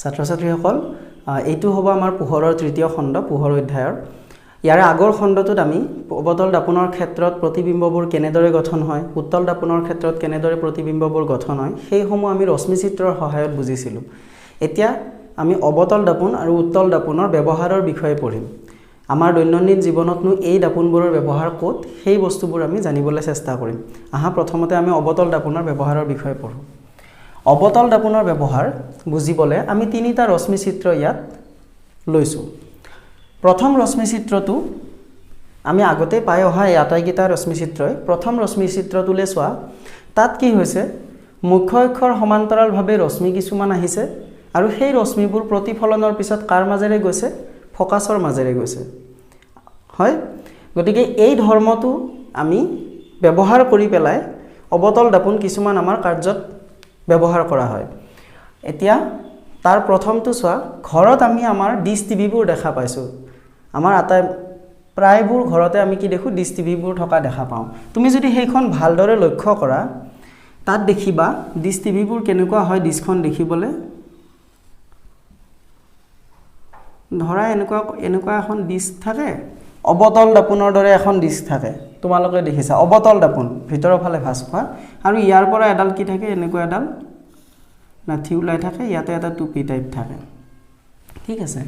ছাত্ৰ ছাত্ৰীসকল এইটো হ'ব আমাৰ পোহৰৰ তৃতীয় খণ্ড পোহৰ অধ্যায়ৰ ইয়াৰ আগৰ খণ্ডটোত আমি অবতল দাপনৰ ক্ষেত্ৰত প্ৰতিবিম্ববোৰ কেনেদৰে গঠন হয় উত্তল দাপনৰ ক্ষেত্ৰত কেনেদৰে প্ৰতিবিম্ববোৰ গঠন হয় সেইসমূহ আমি ৰশ্মি চিত্ৰৰ সহায়ত বুজিছিলোঁ এতিয়া আমি অবতল দাপন আৰু উত্তল দাপনৰ ব্যৱহাৰৰ বিষয়ে পঢ়িম আমাৰ দৈনন্দিন জীৱনতনো এই দাপনবোৰৰ ব্যৱহাৰ ক'ত সেই বস্তুবোৰ আমি জানিবলৈ চেষ্টা কৰিম আহা প্ৰথমতে আমি অবতল দাপনৰ ব্যৱহাৰৰ বিষয়ে পঢ়ো অবতল দাপনৰ ব্যৱহাৰ বুজিবলৈ আমি তিনিটা ৰশ্মি চিত্ৰ ইয়াত লৈছো প্ৰথম ৰশ্মি চিত্ৰটো আমি আগতে পাই অহা আটাইকেইটা ৰশ্মি চিত্ৰই প্ৰথম ৰশ্মি চিত্ৰটোলে চোৱা তাত কি হৈছে মুখ্য অক্ষৰ সমান্তৰালভাৱে ৰশ্মি কিছুমান আহিছে আৰু সেই ৰশ্মিবোৰ প্ৰতিফলনৰ পিছত কাৰ মাজেৰে গৈছে ফোকাছৰ মাজেৰে গৈছে হয় গতিকে এই ধৰ্মটো আমি ব্যৱহাৰ কৰি পেলাই অবতল দাপন কিছুমান আমাৰ কাৰ্যত ব্যৱহাৰ কৰা হয় এতিয়া তাৰ প্ৰথমটো চোৱা ঘৰত আমি আমাৰ ডিশ টিভিবোৰ দেখা পাইছো আমাৰ আটাই প্ৰায়বোৰ ঘৰতে আমি কি দেখো ডিশ টিভিবোৰ থকা দেখা পাওঁ তুমি যদি সেইখন ভালদৰে লক্ষ্য কৰা তাত দেখিবা ডিশ টিভিবোৰ কেনেকুৱা হয় ডিশখন দেখিবলৈ ধৰা এনেকুৱা এখন ডিশ থাকে অবতল দাপনৰ দৰে এখন ডিশ থাকে তোমালোকে দেখিছা অবতল দাপন ভিতৰৰ ফালে ভাঁজ খোৱা আৰু ইয়াৰ পৰা এডাল কি থাকে এনেকুৱা এডাল লাঠি উলাই থাকে ইয়াতে এটা টুপি টাইপ থাকে ঠিক আছে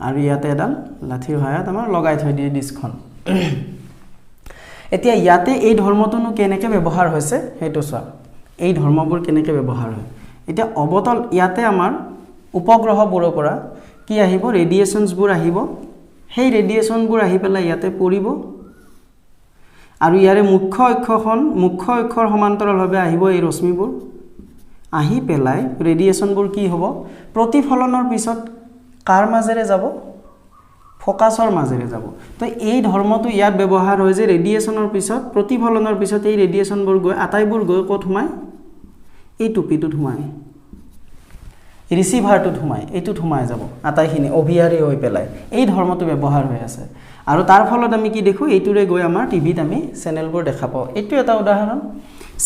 আৰু ইয়াতে এডাল লাঠিৰ সহায়ত আমাৰ লগাই থৈ দিয়ে ডিশখন এতিয়া ইয়াতে এই ধৰ্মটোনো কেনেকৈ ব্যৱহাৰ হৈছে সেইটো চোৱা এই ধৰ্মবোৰ কেনেকৈ ব্যৱহাৰ হয় এতিয়া অবতল ইয়াতে আমাৰ উপগ্ৰহবোৰৰ পৰা কি আহিব ৰেডিয়েশনছবোৰ আহিব সেই ৰেডিয়েশনবোৰ আহি পেলাই ইয়াতে পৰিব আৰু ইয়াৰে মুখ্য অক্ষৰ সমান্তৰালভাৱে আহিব এই ৰশ্মিবোৰ আহি পেলাই ৰেডিয়েশনবোৰ কি হ'ব প্ৰতিফলনৰ পিছত কাৰ মাজেৰে যাব ফোকাছৰ মাজেৰে যাব তো এই ধৰ্মটো ইয়াত ব্যৱহাৰ হয় যে ৰেডিয়েশনৰ পিছত প্ৰতিফলনৰ পিছত এই ৰেডিয়েশনবোৰ গৈ আটাইবোৰ গৈ ক'ত সোমায় এই টুপিটোত সোমায় ৰিসিভাৰটোত সোমায় এইটোত সোমায় যাব আটাইখিনি অভিয়াৰী হৈ পেলাই এই ধৰ্মটো ব্যৱহাৰ হৈ আছে আৰু তাৰ ফলত আমি কি দেখো এইটোৰে গৈ আমাৰ টিভিত আমি চেনেলবোৰ দেখা পাওঁ এইটো এটা উদাহৰণ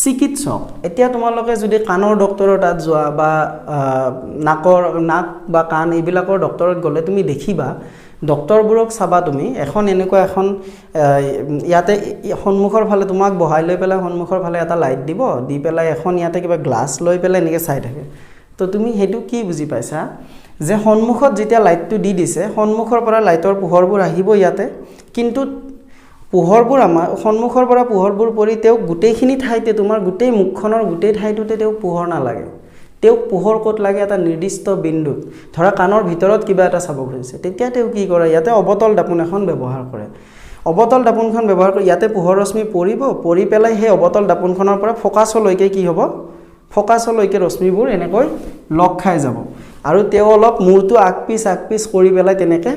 চিকিৎসক এতিয়া তোমালোকে যদি কাণৰ ডক্টৰৰ তাত যোৱা বা নাক বা কাণ এইবিলাকৰ ডক্টৰত গ'লে তুমি দেখিবা ডক্টৰবোৰক চাবা তুমি এখন এনেকুৱা এখন ইয়াতে সন্মুখৰ ফালে তোমাক বহাই লৈ পেলাই সন্মুখৰ ফালে এটা লাইট দিব দি পেলাই এখন ইয়াতে কিবা গ্লাছ লৈ পেলাই এনেকৈ চাই থাকে তো তুমি হেতু কি বুজি পাইছা যে সন্মুখত যেতিয়া লাইটটো দি দিছে সন্মুখৰ পৰা লাইটৰ পোহৰবোৰ আহিব ইয়াতে কিন্তু পোহৰবোৰ আমাৰ সন্মুখৰ পৰা পোহৰবোৰ পৰি তেও গুটেইখিনি ঠাইতে তোমাৰ গুটেই মুখখনৰ গুটেই ঠাইটোতে তেও পোহৰ নালাগে তেও পোহৰ ক'ত লাগে এটা নিৰ্দিষ্ট বিন্দুত ধৰা কাণৰ ভিতৰত কিবা এটা চাব খুজিছে তেতিয়া তেও কি কৰে ইয়াতে অবতল দাপন এখন ব্যৱহাৰ কৰে অবতল দাপনখন ব্যৱহাৰ কৰি ইয়াতে পোহৰ ৰশ্মি পৰি পেলাই সেই অবতল দাপনখনৰ পৰা ফোকাছলৈকে কি হ'ব ফোকাছলৈকে ৰশ্মিবোৰ এনেকৈ লগ খাই যাব আৰু তেও অলপ মূৰটো আগপিছ কৰি পেলাই তেনেকৈ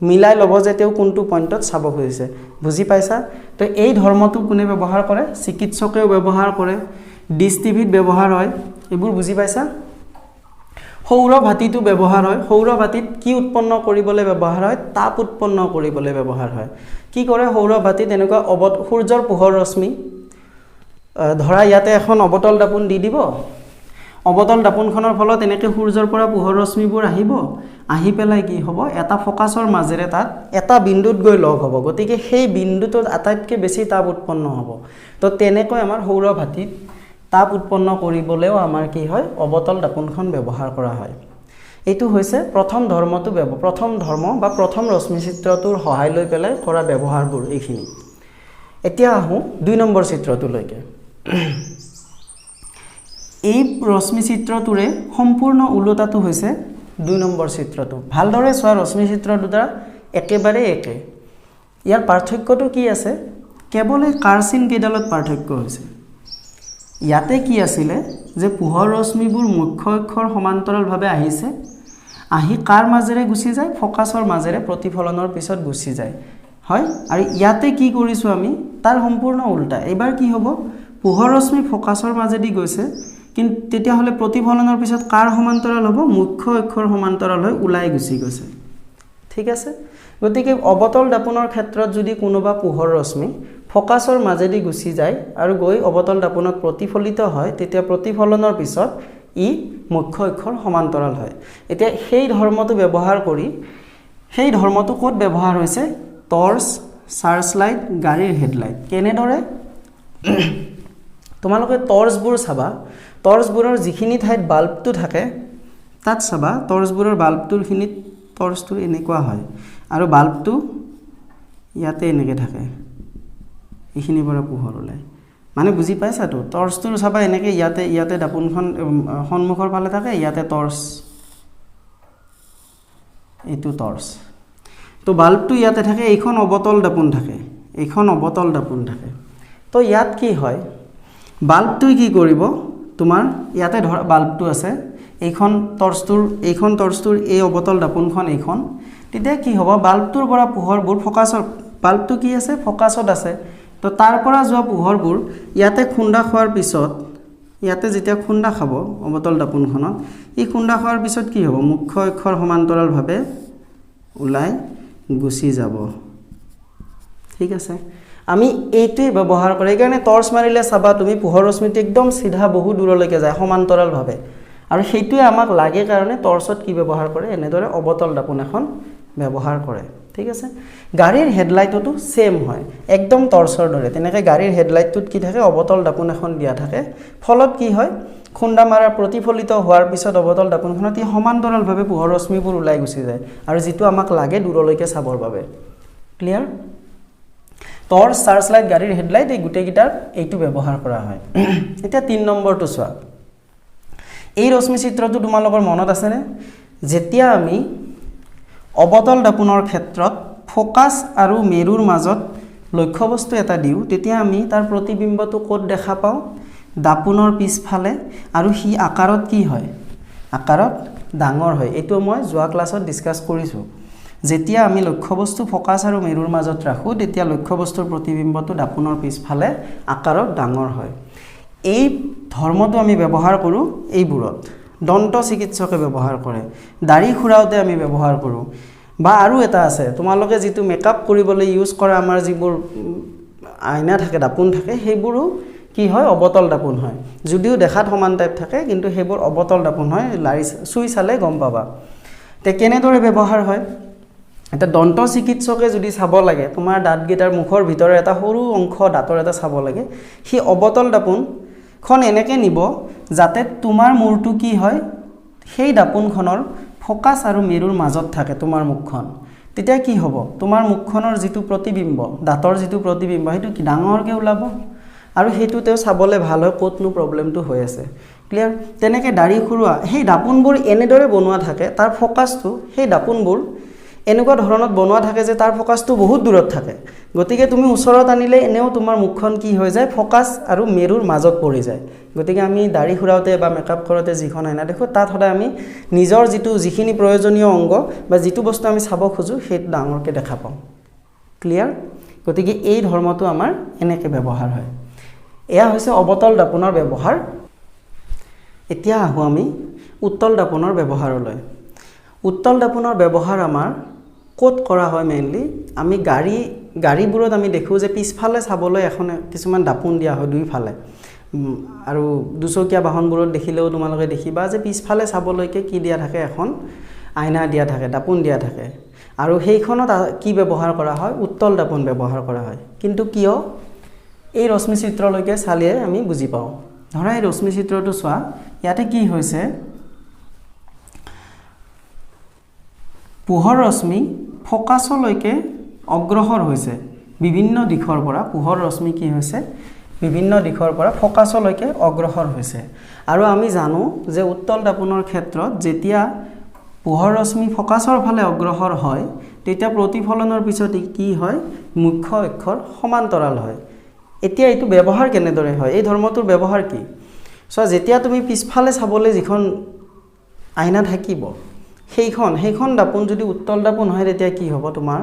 মিলাই ল'ব যে তেও কোনটো পইণ্টত চাব খুজিছে বুজি পাইছা তো এই ধৰ্মটো কোনে ব্যৱহাৰ কৰে চিকিৎসকেও ব্যৱহাৰ কৰে ডিশ টিভিত ব্যৱহাৰ হয় এইবোৰ বুজি পাইছা সৌৰ ভাতিটো ব্যৱহাৰ হয় সৌৰ ভাতিত কি উৎপন্ন কৰিবলৈ ব্যৱহাৰ হয় তাপ উৎপন্ন কৰিবলৈ ব্যৱহাৰ হয় কি কৰে সৌৰ ভাতিত এনেকুৱা সূৰ্যৰ পোহৰ ৰশ্মি ধৰা ইয়াতে এখন অবতল দাপন দি দিব অবতল দাপনখনৰ ফলত এনেকৈ সূৰ্যৰ পৰা পোহৰ ৰশ্মিবোৰ আহি পেলাই কি হ'ব এটা ফোকাছৰ মাজেৰে তাত এটা বিন্দুত গৈ লগ হ'ব গতিকে সেই বিন্দুটোত আটাইতকৈ বেছি তাপ উৎপন্ন হ'ব তো তেনেকৈ আমাৰ সৌৰ ভাতিত তাপ উৎপন্ন কৰিবলৈও আমাৰ কি হয় অবতল দাপনখন ব্যৱহাৰ কৰা হয় এইটো হৈছে প্ৰথম ধৰ্ম বা প্ৰথম ৰশ্মি চিত্ৰটোৰ সহায় লৈ পেলাই কৰা ব্যৱহাৰবোৰ এইখিনি এতিয়া আহোঁ 2 নম্বৰ চিত্ৰটোলৈকে এই ৰশ্মি চিত্ৰটোৰে সম্পূৰ্ণ উলোটাটো হৈছে 2 নম্বৰ চিত্ৰটো ভালদৰে চোৱা ৰশ্মি চিত্ৰ দুটা একেবাৰে একে ইয়াৰ পাৰ্থক্যটো কি আছে কেৱল কাৰ্চিন কেইডালত পাৰ্থক্য হৈছে ইয়াতে কি আছিল যে পোহৰ ৰশ্মিবোৰ মুখ্য অক্ষৰ সমান্তৰালভাৱে আহিছে আহি কাৰ মাজেৰে গুচি যায় ফোকাছৰ মাজেৰে প্ৰতিফলনৰ পিছত গুচি যায় হয় আৰু ইয়াতে কি কৰিছো আমি তাৰ সম্পূৰ্ণ উল্টা এবাৰ কি হ'ব পোহৰ ৰশ্মি ফোকাছৰ মাজেদি গৈছে কিন্তু তেতিয়া হলে প্ৰতিফলনৰ পিছত কাৰ সমান্তৰাল হ'ব মুখ্য অক্ষৰ সমান্তৰাল হৈ উলাই গুচি গৈছে ঠিক আছে গতিকে অবতল দাপনৰ ক্ষেত্ৰত যদি কোনোবা পোহৰ ৰশ্মি ফোকাছৰ মাজেদি গুচি যায় আৰু গৈ অবতল দাপনত প্ৰতিফলিত হয় তেতিয়া প্ৰতিফলনৰ পিছত ই মুখ্য অক্ষৰ সমান্তৰাল হয় এতিয়া সেই ধৰ্মটো ব্যৱহাৰ কৰি সেই ধৰ্মটো ক'ত ব্যৱহাৰ হৈছে টৰ্চ সাৰ্চ লাইট গাড়ীৰ হেডলাইট কেনেদৰে তোমালোকে টৰ্চবোৰ চাবা টৰ্চবোৰৰ যিখিনি ঠাইত বাল্বটো থাকে তাত চাবা টৰ্চবোৰৰ বাল্বটোৰ খিনিত টৰ্চটো এনেকুৱা হয় আৰু বাল্বটো ইয়াতে এনেকৈ থাকে এইখিনিৰ পৰা পোহৰ ওলায় মানে বুজি পাইছা তো টৰ্চটোৰ চাবা এনেকৈ ইয়াতে দাপোনখন সন্মুখৰ ফালে থাকে ইয়াতে টৰ্চ এইটো টৰ্চ তো বাল্বটো ইয়াতে থাকে এইখন অবতল দাপোন থাকে তো ইয়াত কি হয় বাল্বটোই কি কৰিব তোমাৰ ইয়াতে ধৰ বাল্বটো আছে এইখন টৰ্চটোৰ এই অবতল দাপোনখন এইখন তেতিয়া কি হ'ব বাল্বটোৰ পৰা পোহৰবোৰ ফোকাছৰ বাল্বটো কি আছে ফোকাছত আছে তো তাৰ পৰা যোৱা পোহৰবোৰ ইয়াতে খুন্দা খোৱাৰ পিছত ইয়াতে যেতিয়া খুন্দা খাব অবতল দাপোনখনত এই খুন্দা খোৱাৰ পিছত কি হ'ব মুখ্য অক্ষৰ সমান্তৰালভাৱে ওলাই গুচি যাব ঠিক আছে আমি এইটোই ব্যৱহাৰ কৰে কাৰণে টৰ্চ মাৰিলে চাবা তুমি পোহৰ ৰশ্মিটো একদম সিধা বহু দূৰলৈকে যায় সমান্তৰালভাৱে আৰু সেইটোৱে আমাক লাগে কাৰণে টৰ্চত কি ব্যৱহাৰ কৰে এনেদৰে অবতল দাপোন এখন ব্যৱহাৰ কৰে ঠিক আছে গাড়ীৰ হেডলাইটটো সেম হয় একদম টৰ্চৰ দৰে তেনেকৈ গাড়ীৰ হেডলাইটটোত কি থাকে অবতল দাপোন এখন দিয়া থাকে ফলত কি হয় খুন্দা মাৰা প্ৰতিফলিত হোৱাৰ পিছত অবতল দাপোনখনত ই সমান্তৰালভাৱে পোহৰ ৰশ্মিবোৰ ওলাই গুচি যায় আৰু যেটো আমাক লাগে দূৰলৈকে চাবৰ বাবে ক্লিয়াৰ টৰ্চ সাৰ্চ লাইট গাড়ীৰ হেডলাইট এই গুটেকিটাৰ এইটো ব্যৱহাৰ কৰা হয় এতিয়া 3 নম্বৰটো চোৱা এই ৰশ্মি চিত্ৰটো তোমালোকৰ মনত আছে নে যেতিয়া আমি অবতল দাপোনৰ ক্ষেত্ৰত ফোকাস আৰু মেৰুৰ মাজত লক্ষ্যবস্তু এটা দিও তেতিয়া আমি তাৰ প্ৰতিবিম্বটো ক'ত দেখা পাও দাপোনৰ পিছফালে আৰু হি আকাৰত কি হয় আকাৰত ডাঙৰ হয় এটো মই যোৱা ক্লাছত ডিসকাস কৰিছো যেতিয়া আমি লক্ষ্যবস্তু ফোকাস আৰু মেৰুৰ মাজত ৰাখো তেতিয়া লক্ষ্যবস্তুৰ প্ৰতিবিম্বটো দাপোনৰ পিছফালে আকাৰত ডাঙৰ হয় এই ধৰ্মটো আমি ব্যৱহাৰ কৰো এইবোৰত দন্ত চিকিৎসকে ব্যৱহাৰ কৰে দাড়ি খুৰাওতে আমি ব্যৱহাৰ কৰো বা আৰু এটা আছে তোমালোকে যেটো মেকআপ কৰিবলৈ ইউজ কৰা আমাৰ যিবোৰ আইনা থাকে দাপোন থাকে সেইবোৰো কি হয় অবতল দাপোন হয় যদিও দেখাত সমান টাইপ থাকে কিন্তু সেইবোৰ অবতল দাপোন হয় লাৰি সুই চালে গম পাবা তে কেনেদৰে ব্যৱহাৰ হয় এটা দন্ত চিকিৎসকে যদি চাব লাগে তোমাৰ দাঁত গিটাৰ মুখৰ ভিতৰৰ এটা সৰু অংশ দাঁতৰ এটা চাব লাগে হি অবতল দাপোন খন এনেকে নিব যাতে তোমাৰ মূৰটো কি হয় সেই দাপোনখনৰ ফোকাস আৰু মেৰুৰ মাজত থাকে তোমাৰ মুখখন তেতিয়া কি হ'ব তোমাৰ মুখখনৰ যেটো প্ৰতিবিম্ব দাঁতৰ যেটো প্ৰতিবিম্ব হেতু কি ডাঙৰকে ওলাব আৰু হেতুতেও চাবলে ভাল হয় কোতনো প্ৰবলেমটো হৈ আছে ক্লিয়াৰ তেনেকে দাড়ি খুৰুৱা সেই দাপোনবোৰ এনেদৰে বনোৱা থাকে তাৰ ফোকাসটো সেই দাপোনবোৰ এনেকুৱা ধৰণত বনোৱা থাকে যে তাৰ ফোকাসটো বহুত দূৰত থাকে গতিকে তুমি ওচৰত আনিলে এনেও তোমাৰ মুখখন কি হৈ যায় ফোকাস আৰু মেৰুৰ মাজত পৰি যায় গতিকে আমি দাড়ি খুৰাওতে বা মেকআপ কৰোতে যিখন আইনা দেখো তাত সদায় আমি নিজৰ যিখিনি প্ৰয়োজনীয় অংগ বা যেটো বস্তু আমি চাব খোজো সেই ডাঙৰকে দেখা পাওঁ ক্লিয়াৰ গতিকে এই ধৰ্মটো আমাৰ এনেকে ব্যৱহাৰ হয় এয়া হৈছে অবতল দাপোনৰ ব্যৱহাৰ এতিয়া আহো আমি উত্তল দাপোনৰ ব্যৱহাৰলৈ উত্তল দাপোনৰ ব্যৱহাৰ আমাৰ কোট কৰা হয় মেইনলি আমি গাড়ীবোৰত আমি দেখো যে পিছফালে চাবলৈ এখন কিছুমান দাপোন দিয়া হয় দুইফালে আৰু দুচকীয়া বাহনবোৰত দেখিলেও তোমালোকে দেখিবা যে পিছফালে চাবলৈকে কি দিয়া থাকে এখন আইনা দিয়া থাকে দাপোন দিয়া থাকে আৰু সেইখনত কি ব্যৱহাৰ কৰা হয় উত্তল দাপোন ব্যৱহাৰ কৰা হয় কিন্তু কিয় এই ৰশ্মি চিত্ৰলৈকে চালিয়ে আমি বুজি পাওঁ ধৰা এই ৰশ্মি চিত্ৰটো চোৱা ইয়াতে কি হৈছে পোহৰ ৰশ্মি ফোকাছলৈকে অগ্ৰসৰ হৈছে বিভিন্ন দিশৰ পৰা পোহৰ ৰশ্মি কি হৈছে বিভিন্ন দিশৰ পৰা ফোকাছলৈকে অগ্ৰসৰ হৈছে আৰু আমি জানো যে উত্তল দাপোনৰ ক্ষেত্ৰত যেতিয়া পোহৰ ৰশ্মি ফোকাছৰ ফালে অগ্ৰসৰ হয় তেতিয়া প্ৰতিফলনৰ পিছত কি হয় মুখ্য অক্ষৰ সমান্তৰাল হয় এতিয়া এইটো ব্যৱহাৰ কেনেদৰে হয় এই ধৰ্মটোৰ ব্যৱহাৰ কি সো যেতিয়া তুমি পিছফালে চাবলৈ যিখন আইনা থাকিব সেইখন দাপোন যদি উত্তল দাপোন হয় তেতিয়া কি হ'ব তোমাৰ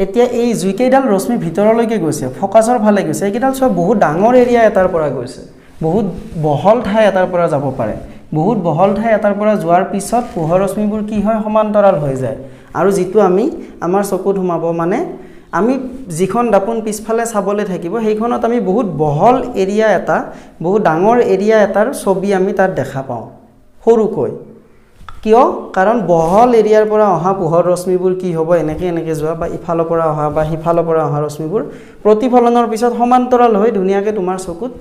এতিয়া এই জুইকেইডাল ৰশ্মি ভিতৰলৈকে গৈছে ফোকাছৰ ফালে গৈছে এইকেইডাল সব বহুত ডাঙৰ এৰিয়া এটাৰ পৰা গৈছে বহুত বহল ঠাই এটাৰ পৰা যাব পাৰে বহুত বহল ঠাই এটাৰ পৰা যোৱাৰ পিছত পোহৰ ৰশ্মিবোৰ কি হয় সমান্তৰাল হৈ যায় আৰু যেটো আমি আমাৰ চকুত সোমাব মানে আমি যিখন দাপোন পিছফালে চাবলৈ থাকিব সেইখনত আমি বহুত বহল এৰিয়া এটা বহুত ডাঙৰ এৰিয়া এটাৰ ছবি আমি তাত দেখা পাওঁ সৰুকৈ কিয় কাৰণ বহল এৰিয়াৰ পৰা অহা পোহৰ ৰশ্মিবোৰ কি হ'ব এনেকৈ যোৱা বা ইফালৰ পৰা অহা বা সিফালৰ পৰা অহা ৰশ্মিবোৰ প্ৰতিফলনৰ পিছত সমান্তৰাল হৈ ধুনীয়াকৈ তোমাৰ চকুত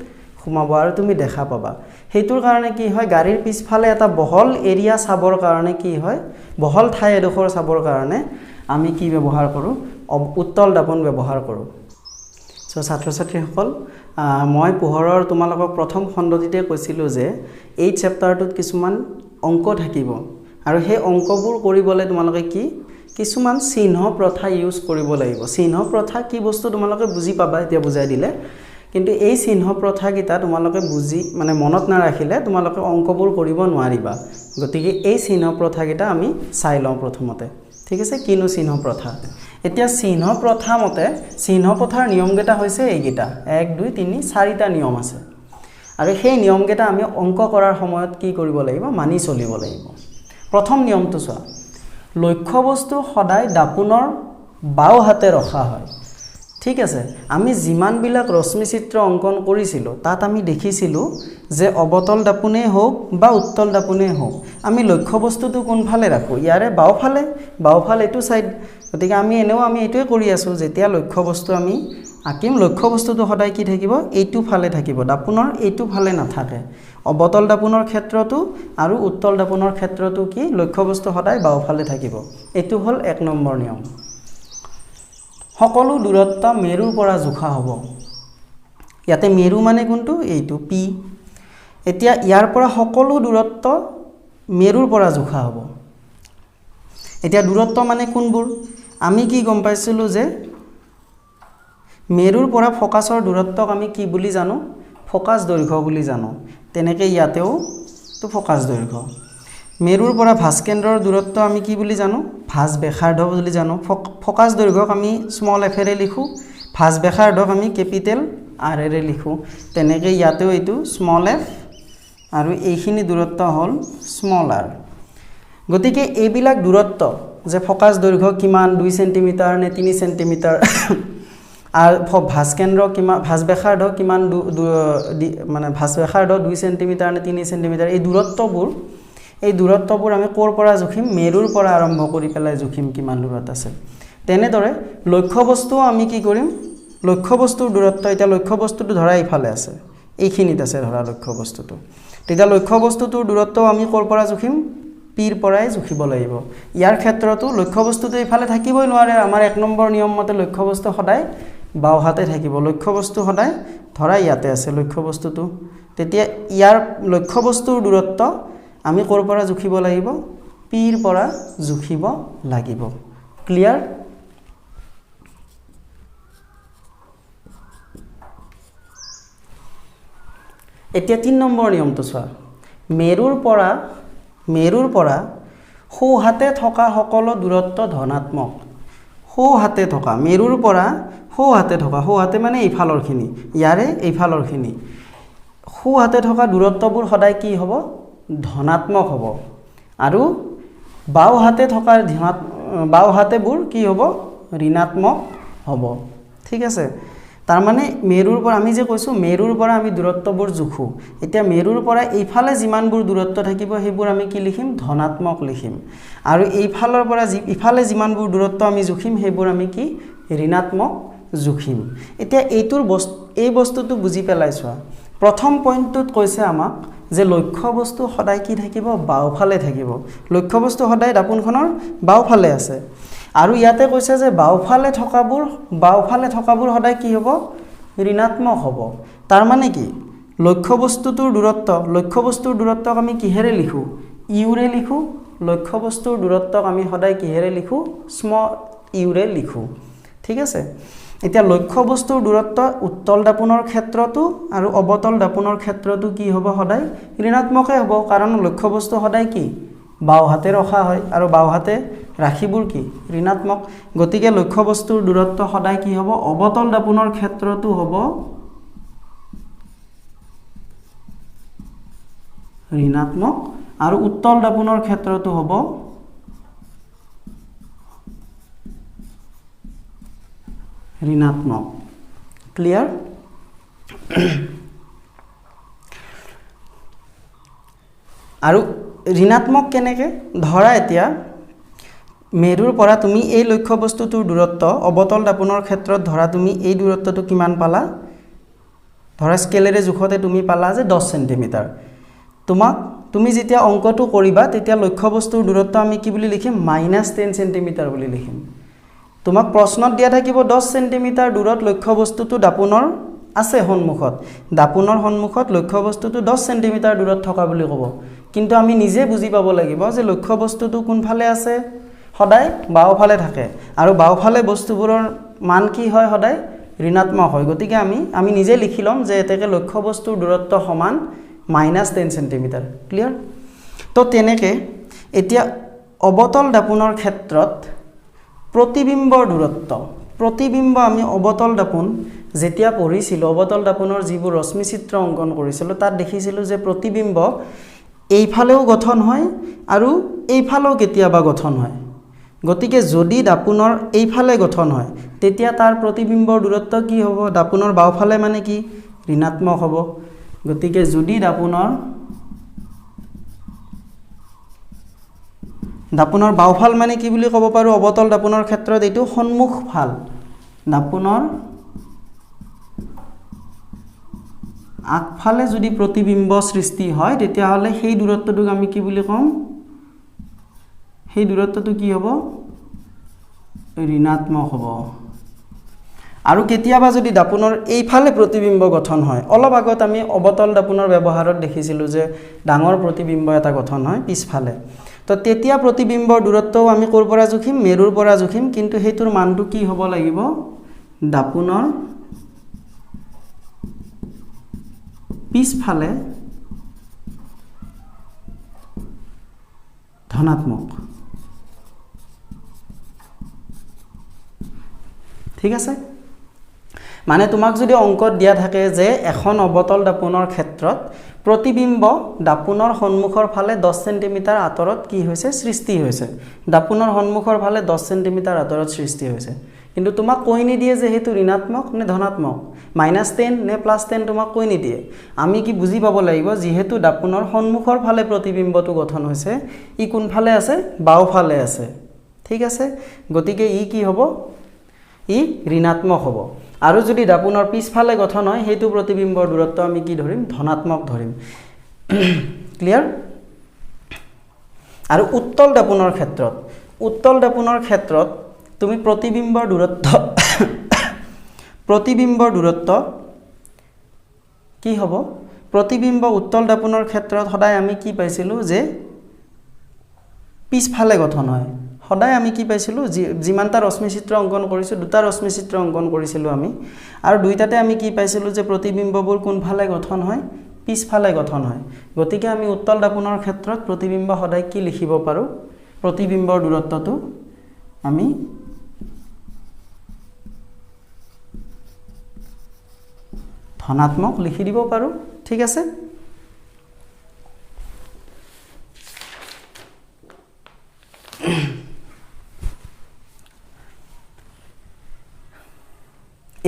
সোমাব আৰু তুমি দেখা পাবা সেইটোৰ কাৰণে কি হয় গাড়ীৰ পিছফালে এটা বহল এৰিয়া চাবৰ কাৰণে কি হয় বহল ঠাই এডোখৰ চাবৰ কাৰণে আমি কি ব্যৱহাৰ কৰোঁ উত্তল দাপোন ব্যৱহাৰ কৰোঁ সো ছাত্ৰ ছাত্ৰীসকল মই পোহৰৰ তোমালোকক প্ৰথম খণ্ডটিতে কৈছিলোঁ যে এই চেপ্টাৰটোত কিছুমান অংক থাকিব আৰু সেই অংকবোৰ কৰিবলৈ তোমালোকে কি কিছুমান চিহ্ন প্ৰথা ইউজ কৰিব লাগিব চিহ্ন প্ৰথা কি বস্তু তোমালোকে বুজি পাবা এতিয়া বুজাই দিলে কিন্তু এই চিহ্ন প্ৰথা কিটা তোমালোকে বুজি মানে মনত নাৰাখিলে তোমালোকে অংকবোৰ কৰিব নোৱাৰিবা গতিকে এই চিহ্ন প্ৰথা কিটা আমি চাই লওঁ প্ৰথমতে ঠিক আছে কিনো চিহ্ন প্ৰথা এতিয়া চিহ্ন প্ৰথা মতে চিহ্ন প্ৰথাৰ নিয়ম কেইটা হৈছে এইকেইটা 1 2 3 4টা নিয়ম আছে আৰু সেই নিয়ম কেইটা আমি অংক কৰাৰ সময়ত কি কৰিব লাগিব মানি চলিব লাগিব প্ৰথম নিয়মটো চোৱা লক্ষ্য বস্তু সদায় দাপোনৰ বাও হাতে ৰখা হয় ঠিক আছে আমি যিমান বিলাক ৰশ্মি চিত্ৰ অঙ্কন কৰিছিলো তাত আমি দেখিছিলো যে অবতল দাপোনে হোক বা উত্তল দাপোনে হোক আমি লক্ষ্য বস্তুটো কোনফালে ৰাখো ইয়াৰে বাওফাল এটো সাইড গতিকে আমি এটোৱে কৰি আছো যেতিয়া লক্ষ্য বস্তু আমি আকিম লক্ষ্য বস্তুটো সদায় কি থাকিব এইটো ফালে থাকিব দাপোনৰ এইটো ফালে নাথাকে অবতল দাপোনৰ ক্ষেত্ৰটো আৰু উত্তল দাপোনৰ ক্ষেত্ৰটো কি লক্ষ্য বস্তু সদায় বাওফালে থাকিব এটো হল 1 নম্বৰ নিয়ম সকলো দূৰত্ব মেৰুৰ পৰা জোখা হ'ব ইয়াতে মেৰু মানে কোনটো এইটো পি এতিয়া ইয়াৰ পৰা সকলো দূৰত্ব মেৰুৰ পৰা জোখা হ'ব এতিয়া দূৰত্ব মানে কোনবোৰ আমি কি গম পাইছিলো যে মেৰুৰ পৰা ফোকাসৰ দূৰত্বক আমি কি বুলি জানো ফোকাস দৈৰ্ঘ্য বুলি জানো তেনেকৈ ইয়াতেও তো ফোকাস দৈৰ্ঘ্য মেৰুৰ পৰা ভাঁজ কেন্দ্ৰৰ দূৰত্ব আমি কি বুলি জানো ভাঁজ ব্যাসাৰ্ধ বুলি জানো ফোকাস দৈৰ্ঘ্যক আমি স্মল এফ এৰে লিখো ভাঁজ ব্যাসাৰ্ধক আমি ক্যাপিটেল আৰ এৰে লিখো তেনেকৈ ইয়াতেও এইটো স্মল এফ আৰু এইখিনি দূৰত্ব হল স্মল আৰ গতিকে এইবিলাক দূৰত্ব যে ফোকাস দৈৰ্ঘ্য কিমান 2 সেন্টিমিটাৰ নে 3 সেন্টিমিটাৰ আৰ ভাঁজ কেন্দ্ৰ কিমান ভাঁজ ব্যাসাৰ্ধ কিমান মানে ভাঁজ ব্যাসাৰ্ধ 2 সেন্টিমিটাৰ নে 3 সেন্টিমিটাৰ এই দূৰত্ববোৰ আমি কোৰ পৰা জুখিম মেৰুৰ পৰা আৰম্ভ কৰি পেলাই জুখিম কিমান দূৰত আছে তেনেদৰে লক্ষ্য বস্তু আমি কি কৰিম লক্ষ্য বস্তুৰ দূৰত্ব এটা লক্ষ্য বস্তুটো ধৰা ইফালে আছে এইখিনিত আছে ধৰা লক্ষ্য বস্তুটো তেতিয়া লক্ষ্য বস্তুটোৰ দূৰত্ব আমি কোৰ পৰা জুখিম পিৰ পৰাই জুখিব লাগিব ইয়াৰ ক্ষেত্ৰতো লক্ষ্য বস্তুটো ইফালে থাকিবই নোৱাৰে আমাৰ 1 নম্বৰ নিয়ম মতে লক্ষ্য বস্তু সদায় বাও হাতে থাকিব লক্ষ্য বস্তু সদায় ধৰা ইয়াতে আছে লক্ষ্য বস্তুটো তেতিয়া ইয়াৰ লক্ষ্য বস্তুৰ দূৰত্ব আমি কোৰ পৰা জুখিব লাগিব পিৰ পৰা জুখিব লাগিব ক্লিয়াৰ এতিয়া 3 নম্বৰ নিয়মটো চোৱা মেৰুৰ পৰা সো হাতে থকা সকলো দূৰত্ব ধনাত্মক সো হাতে থকা মেৰুৰ পৰা সো হাতে মানে এইফালৰখিনি ইয়াৰে এইফালৰখিনি সো হাতে থকা দূৰত্ববোৰ সদায় কি হ'ব ধনাত্মক হ'ব আৰু বাও হাতেবোৰ কি হ'ব ঋণাত্মক হ'ব ঠিক আছে তাৰ মানে মেৰুৰ পৰা আমি যে কৈছো মেৰুৰ পৰা আমি দূৰত্ববোৰ জুখো এতিয়া মেৰুৰ পৰা এইফালে যিমানবোৰ দূৰত্ব থাকিব সেইবোৰ আমি কি লিখিম ধনাত্মক লিখিম আৰু এইফালৰ পৰা ইফালে যিমানবোৰ দূৰত্ব আমি জুখিম সেইবোৰ আমি কি ঋণাত্মক জুখিম এতিয়া এই বস্তুটো বুজি পেলাইছো প্ৰথম পইণ্টটোত কৈছে আমাক যে লক্ষ্য বস্তু সদায় কি থাকিব বাওফালে থাকিব লক্ষ্য বস্তু সদায় দাপোনখনৰ বাওফালে আছে আৰু ইয়াতে কৈছে যে বাওফালে থকাবোৰ সদায় কি হ'ব ঋণাত্মক হ'ব তাৰ মানে কি লক্ষ্য বস্তুৰ দূৰত্বক আমি কিহেৰে লিখো ইউৰে লিখো লক্ষ্য বস্তুৰ দূৰত্বক আমি সদায় কিহেৰে লিখো স্মল ইউৰে লিখো ঠিক আছে এতিয়া লক্ষ্য বস্তুৰ দূৰত্ব উত্তল দাপোনৰ ক্ষেত্ৰটো আৰু অবতল দাপোনৰ ক্ষেত্ৰটো কি হ'ব সদায় ঋণাত্মকে হ'ব কাৰণ লক্ষ্য বস্তু সদায় কি বাও হাতে ৰখা হয় আৰু বাও হাতে ৰাখিবোৰ কি ঋণাত্মক গতিকে লক্ষ্য বস্তুৰ দূৰত্ব সদায় কি হ'ব অবতল দাপোনৰ ক্ষেত্ৰটো হ'ব ঋণাত্মক আৰু উত্তল দাপোনৰ ক্ষেত্ৰটো হ'ব ঋণাত্মক ক্লিয়াৰ আৰু ঋণাত্মক কেনেকৈ ধৰা এতিয়া মেৰুৰ পৰা তুমি এই লক্ষ্য বস্তুটোৰ দূৰত্ব অৱতল দাপোনৰ ক্ষেত্ৰত ধৰা তুমি এই দূৰত্বটো কিমান পালা ধৰা স্কেলেৰে জোখতে তুমি পালা যে 10 সেন্টিমিটাৰ তুমি যেতিয়া অংকটো কৰিবা তেতিয়া লক্ষ্য বস্তুৰ দূৰত্ব আমি কি বুলি লিখিম -10 সেন্টিমিটাৰ বুলি লিখিম তোমাক প্ৰশ্নত দিয়া থাকিব 10 সেন্টিমিটাৰ দূৰত লক্ষ্য বস্তুটো দাপোনৰ আছে সন্মুখত দাপোনৰ সন্মুখত লক্ষ্য বস্তুটো 10 সেন্টিমিটাৰ দূৰত থকা বুলি ক'ব কিন্তু আমি নিজে বুজি পাব লাগিব যে লক্ষ্য বস্তুটো কোনফালে আছে সদায় বাওফালে থাকে আৰু বাওফালে বস্তুবোৰৰ মান কি হয় সদায় ঋণাত্মক হয় গতিকে আমি নিজে লিখি লম যে এতেকে লক্ষ্য বস্তুৰ দূৰত্ব সমান -10 সেন্টিমিটাৰ ক্লিয়াৰ তো তেনেকে এতিয়া অবতল দাপোনৰ ক্ষেত্ৰত প্ৰতিবিম্বৰ দূৰত্ব প্ৰতিবিম্ব আমি অবতল দাপোন যেতিয়া পঢ়িছিলোঁ অবতল দাপোনৰ যিবোৰ ৰশ্মি চিত্ৰ অংকন কৰিছিলোঁ তাত দেখিছিলোঁ যে প্ৰতিবিম্ব এইফালেও গঠন হয় আৰু এইফালেও কেতিয়াবা গঠন হয় গতিকে যদি দাপোনৰ এইফালে গঠন হয় তেতিয়া তাৰ প্ৰতিবিম্বৰ দূৰত্ব কি হ'ব দাপোনৰ বাওফালে মানে কি ঋণাত্মক হ'ব গতিকে যদি দাপোনৰ বাওফাল মানে কি বুলি ক'ব পাৰো অবতল দাপোনৰ ক্ষেত্ৰত এইটো সন্মুখ ফাল দাপোনৰ আগফালে যদি প্ৰতিবিম্ব সৃষ্টি হয় তেতিয়া হলে সেই দূৰত্বটোক আমি কি বুলি কম সেই দূৰত্বটো কি হ'ব ঋণাত্মক হ'ব আৰু কেতিয়াবা যদি দাপোনৰ এইফালে প্ৰতিবিম্ব গঠন হয় অলপ আগত আমি অবতল দাপোনৰ ব্যৱহাৰত দেখিছিলোঁ যে ডাঙৰ প্ৰতিবিম্ব এটা গঠন হয় পিছফালে তো তেতিয়া প্ৰতিবিম্বৰ দূৰত্বও আমি ক'ৰ পৰা জুখিম মেৰুৰ পৰা জুখিম কিন্তু হেতুৰ মানটো কি হ'ব লাগিব দাপোনৰ পিছফালে ধনাত্মক ঠিক আছে মানে তোমাক যদি অংকত দিয়া থাকে যে এখন অবতল দাপোনৰ ক্ষেত্ৰত প্ৰতিবিম্ব দাপোনৰ সন্মুখৰ ফালে 10 সেন্টিমিটাৰ আঁতৰত কি হৈছে সৃষ্টি হৈছে দাপোনৰ সন্মুখৰ ফালে 10 সেন্টিমিটাৰ আঁতৰত সৃষ্টি হৈছে কিন্তু তোমাক কৈ নিদিয়ে যে হেতু ঋণাত্মক নে ধনাত্মক -10 নে +10 তোমাক কৈ নিদিয়ে আমি কি বুজি পাব লাগিব যেহেতু দাপোনৰ সন্মুখৰ ফালে প্ৰতিবিম্বটো গঠন হৈছে ই কোনফালে আছে বাওফালে আছে ঠিক আছে গতিকে ই কি হ'ব ই ঋণাত্মক হ'ব আৰু যদি দাপোনৰ পিছফালে গঠন হয় হেতু প্ৰতিবিম্বৰ দূৰত্ব আমি কি ধৰিম ধনাত্মক ধৰিম ক্লিয়াৰ আৰু উত্তল দাপোনৰ ক্ষেত্ৰত তুমি প্ৰতিবিম্বৰ দূৰত্ব কি হ'ব প্ৰতিবিম্ব উত্তল দাপোনৰ ক্ষেত্ৰত সদায় আমি কি পাইছিলোঁ যে পিছফালে গঠন হয় সদায় আমি কি পাইছিলোঁ যিমানটা ৰশ্মি চিত্ৰ অংকন কৰিছোঁ দুটা ৰশ্মি চিত্ৰ অংকন কৰিছিলোঁ আমি আৰু দুইটাতে আমি কি পাইছিলোঁ যে প্ৰতিবিম্ববোৰ কোনফালে গঠন হয় পিছফালে গঠন হয় গতিকে আমি উত্তল দাপোনৰ ক্ষেত্ৰত প্ৰতিবিম্ব সদায় কি লিখিব পাৰোঁ প্ৰতিবিম্বৰ দূৰত্বটো আমি ধনাত্মক লিখি দিব পাৰোঁ ঠিক আছে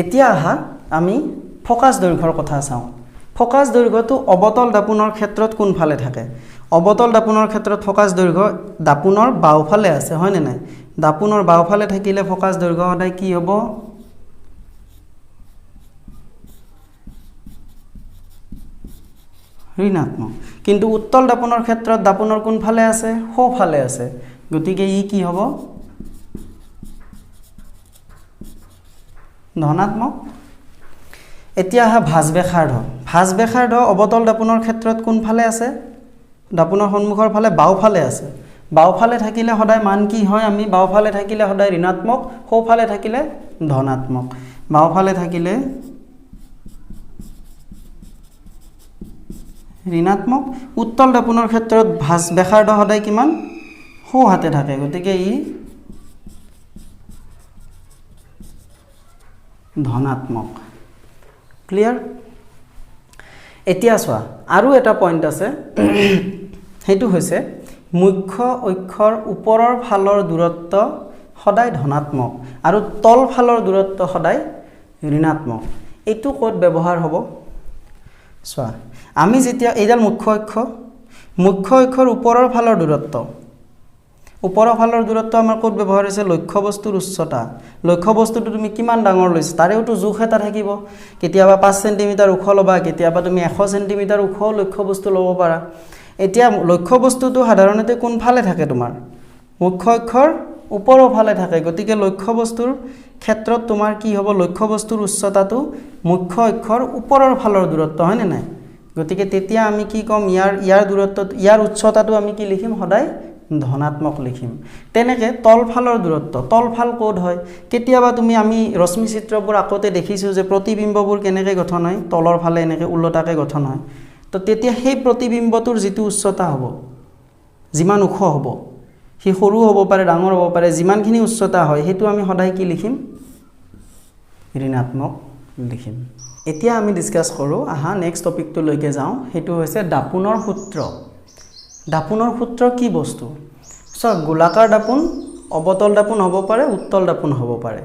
এতিয়া আহা আমি ফোকাস দৈৰ্ঘ্যৰ কথা চাওঁ ফোকাস দৈৰ্ঘ্যটো অবতল দাপোনৰ ক্ষেত্ৰত কোনফালে থাকে অবতল দাপোনৰ ক্ষেত্ৰত ফোকাস দৈৰ্ঘ্য দাপোনৰ বাওফালে আছে হয় নে নাই দাপোনৰ বাওফালে থাকিলে ফোকাস দৈৰ্ঘ্য সদায় কি হ'ব ঋণাত্মক কিন্তু উত্তল দাপোনৰ ক্ষেত্ৰত দাপোনৰ কোনফালে আছে সোঁফালে আছে গতিকে ই কি হ'ব ধনাত্মক এতিয়া আহা ভাঁজবেখাৰ্ধ অবতল দাপোনৰ ক্ষেত্ৰত কোনফালে আছে দাপোনৰ সন্মুখৰ ফালে বাওফালে আছে বাওফালে থাকিলে সদায় মান কি হয় আমি বাওফালে থাকিলে সদায় ঋণাত্মক সোঁফালে থাকিলে ধনাত্মক বাওফালে থাকিলে ঋণাত্মক উত্তল দাপোনৰ ক্ষেত্ৰত ভাঁজবেখাৰ্ধ সদায় কিমান সোঁ হাতে থাকে গতিকে ই ধনাত্মক ক্লিয়াৰ এতিয়া চোৱা আৰু এটা পইণ্ট আছে সেইটো হৈছে মুখ্য অক্ষৰ ওপৰৰ ফালৰ দূৰত্ব সদায় ধনাত্মক আৰু তলফালৰ দূৰত্ব সদায় ঋণাত্মক এইটো ক'ত ব্যৱহাৰ হ'ব চোৱা আমি যেতিয়া এইডাল মুখ্য অক্ষৰ ওপৰৰ ফালৰ দূৰত্ব আমাৰ ক'ত ব্যৱহাৰ হৈছে লক্ষ্য বস্তুৰ উচ্চতা লক্ষ্য বস্তুটো তুমি কিমান ডাঙৰ লৈছা তাৰেওটো জোখ এটা থাকিব কেতিয়াবা 5 সেন্টিমিটাৰ ওখ ল'বা কেতিয়াবা তুমি 100 সেন্টিমিটাৰ ওখ লক্ষ্য বস্তু ল'ব পাৰা এতিয়া লক্ষ্য বস্তুটো সাধাৰণতে কোন ফালে থাকে তোমাৰ মুখ্য অক্ষৰ ওপৰৰ ফালে থাকে গতিকে লক্ষ্য বস্তুৰ ক্ষেত্ৰত তোমাৰ কি হ'ব লক্ষ্য বস্তুৰ উচ্চতাটো মুখ্য অক্ষৰ ওপৰৰ ফালৰ দূৰত্ব হয় নে নাই গতিকে তেতিয়া আমি কি কম ইয়াৰ দূৰত্ব ইয়াৰ উচ্চতাটো আমি কি লিখিম সদায় ধনাত্মক লিখিম তেনেকে তলফালৰ দূৰত্ব তলফাল কোড হয় কেতিয়াবা তুমি আমি ৰশ্মি চিত্ৰবোৰ আকতে দেখিছো যে প্ৰতিবিম্ববোৰ কেনেকৈ গঠন হয় তলৰ ফালে এনেকৈ উল্টাকে গঠন হয় তো তেতিয়া সেই প্ৰতিবিম্বটোৰ যেটো উচ্চতা হ'ব যিমান ওখ হ'ব হি সৰু হ'ব পাৰে ডাঙৰ হ'ব পাৰে যিমানখিনি উচ্চতা হয় হেতু আমি সদায় কি লিখিম ঋণাত্মক লিখিম এতিয়া আমি ডিসকাস কৰো আহা নেক্সট টপিকটো লৈকে যাও হেতু হৈছে দাপোনৰ সূত্ৰ কি বস্তু সো গোলাকাৰ দাপোন অবতল দাপোন হ'ব পাৰে উত্তল দাপোন হ'ব পাৰে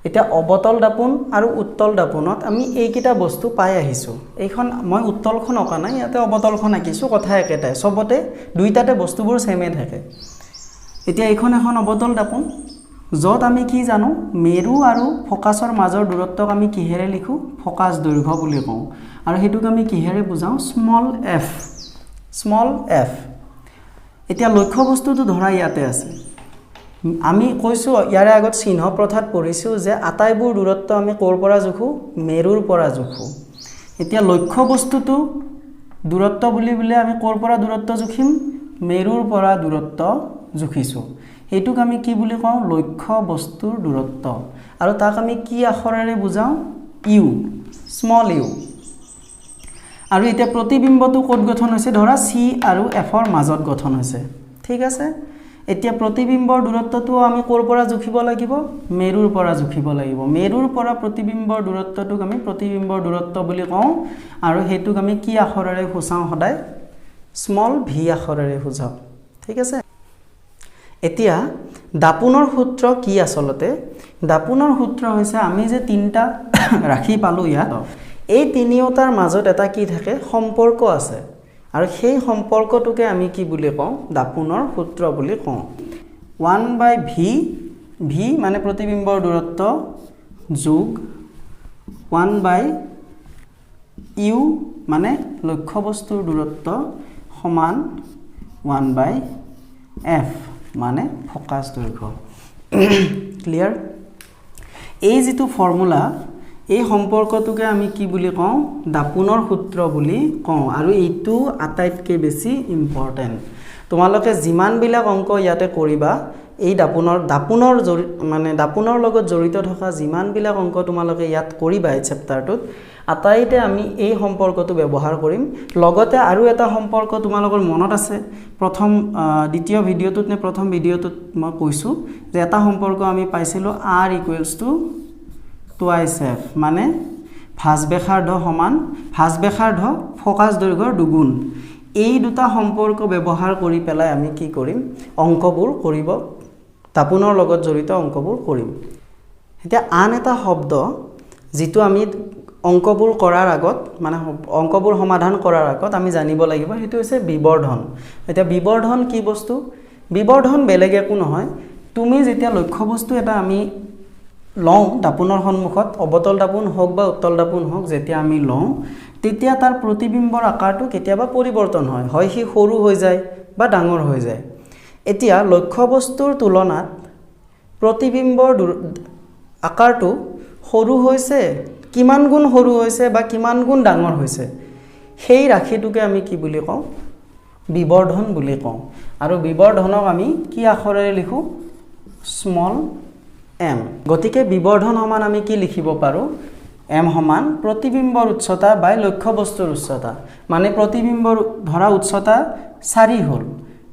এটা অবতল দাপোন আৰু উত্তল দাপোনত আমি এইকিটা বস্তু পাই আহিছো এইখন মই উত্তলখন অকা নাই ইয়াতে অবতলখন আকিছো কথা একেটাই সবতে দুইটাতে বস্তুবোৰ সেমে থাকে এতিয়া এইখন এখন অবতল দাপোন যত আমি কি জানো মেৰু আৰু ফোকাসৰ মাজৰ দূৰত্বক আমি কিহেৰে লিখো ফোকাস দৈৰ্ঘ্য বুলি কওঁ আৰু হেতুক আমি কিহেৰে বুজাও স্মল f এতিয়া লক্ষ্য বস্তুটো ধৰা ইয়াতে আছে আমি কৈছো ইয়াৰে আগত চিহ্ন প্ৰথাত পঢ়িছো যে আটাইবোৰ দূৰত্ব আমি কোৰ পৰা জুখো মেৰুৰ পৰা জুখো এতিয়া লক্ষ্য বস্তুটো দূৰত্ব বুলি আমি কোৰ পৰা দূৰত্ব জুখিম মেৰুৰ পৰা দূৰত্ব জুখিছো হেতুক আমি কি বুলি কওঁ লক্ষ্য বস্তুৰ দূৰত্ব আৰু তাক আমি কি আখৰেৰে বুজাও u স্মল u আৰু এতিয়া প্ৰতিবিম্বটো কোড গঠন হৈছে ধৰা c আৰু f ৰ মাজত গঠন হৈছে ঠিক আছে এতিয়া প্ৰতিবিম্বৰ দূৰত্বটো আমি কোৰ পৰা জুখিব লাগিব মেৰুৰ পৰা জুখিব লাগিব মেৰুৰ পৰা প্ৰতিবিম্বৰ দূৰত্বটোক আমি প্ৰতিবিম্বৰ দূৰত্ব বুলি কওঁ আৰু হেতুক আমি কি আখৰেৰে ফুচাও সদায় স্মল v আখৰেৰে ফুচাও ঠিক আছে এতিয়া দাপোনৰ সূত্ৰ কি আসলতে দাপোনৰ সূত্ৰ হৈছে আমি যে তিনটা ৰাখি পালো ইয়াত এই তিনিওটাৰ মাজত এটা কি থাকে সম্পৰ্ক আছে আৰু সেই সম্পৰ্কটোকে আমি কি বুলি কওঁ দাপোনৰ সূত্ৰ বুলি কওঁ 1/v মানে প্ৰতিবিম্বৰ দূৰত্ব যোগ 1/u মানে লক্ষ্য বস্তুৰ দূৰত্ব সমান 1/f মানে ফোকাস দৈৰ্ঘ্য ক্লিয়াৰ এই যেটো ফৰ্মুলা এই সম্পৰ্কটোকে আমি কি বুলি কওঁ দাপোনৰ সূত্ৰ বুলি কওঁ আৰু এইটো আটাইতকৈ বেছি ইম্পৰ্টেন্ট তোমালোকে যিমান বিলাক অংক ইয়াতে কৰিবা এই দাপোনৰ লগত জড়িত থকা যিমান বিলাক অংক তোমালোকে ইয়াত কৰিবা এই চেপ্টাৰটোত আটাইতে আমি এই সম্পৰ্কটো ব্যৱহাৰ কৰিম লগতে আৰু এটা সম্পৰ্ক তোমালোকৰ মনত আছে প্ৰথম দ্বিতীয় ভিডিওটোত নে প্ৰথম ভিডিওটোত মই কৈছো যে এটা সম্পৰ্ক আমি পাইছিলো r = twice f মানে ভাঁজবেখাৰ্ধ সমান ভাঁজবেখাৰ্ধ ফোকাস দৈৰ্ঘ্যৰ দুগুণ এই দুটা সম্পৰ্ক ব্যৱহাৰ কৰি পেলাই আমি কি কৰিম অংকবোৰ কৰিব দাপোনৰ লগত জড়িত অংকবোৰ কৰিম এতিয়া আন এটা শব্দ যেটো আমি অংকবোৰ কৰাৰ আগত মানে অংকবোৰ সমাধান কৰাৰ আগত আমি জানিব লাগিব হেতু হৈছে বিবৰ্ধন এতিয়া বিবৰ্ধন কি বস্তু বিবৰ্ধন বেলেগ একো নহয় তুমি যেতিয়া লক্ষ্য বস্তু এটা আমি লওঁ দাপোনৰ সন্মুখত অবতল দাপোন হোক বা উত্তল দাপোন হোক যেতিয়া আমি লওঁ তেতিয়া তাৰ প্ৰতিবিম্বৰ আকাৰটো কেতিয়াবা পৰিৱৰ্তন হয় হয় হি সৰু হৈ যায় বা ডাঙৰ হৈ যায় এতিয়া লক্ষ্য বস্তুৰ তুলনাত প্ৰতিবিম্বৰ আকাৰটো সৰু হৈছে কিমান গুণ সৰু হৈছে বা কিমান গুণ ডাঙৰ হৈছে সেই ৰাশিটোকে আমি কি বুলি কওঁ বিবৰ্ধন বুলি কওঁ আৰু বিবৰ্ধনক আমি কি আখৰেৰে লিখো স্মল m গতিকে বিবৰ্ধন সমান আমি কি লিখিব পাৰো m সমান প্ৰতিবিম্বৰ উচ্চতা বাই লক্ষ্য বস্তুৰ উচ্চতা মানে প্ৰতিবিম্বৰ ধৰা উচ্চতা 4 হল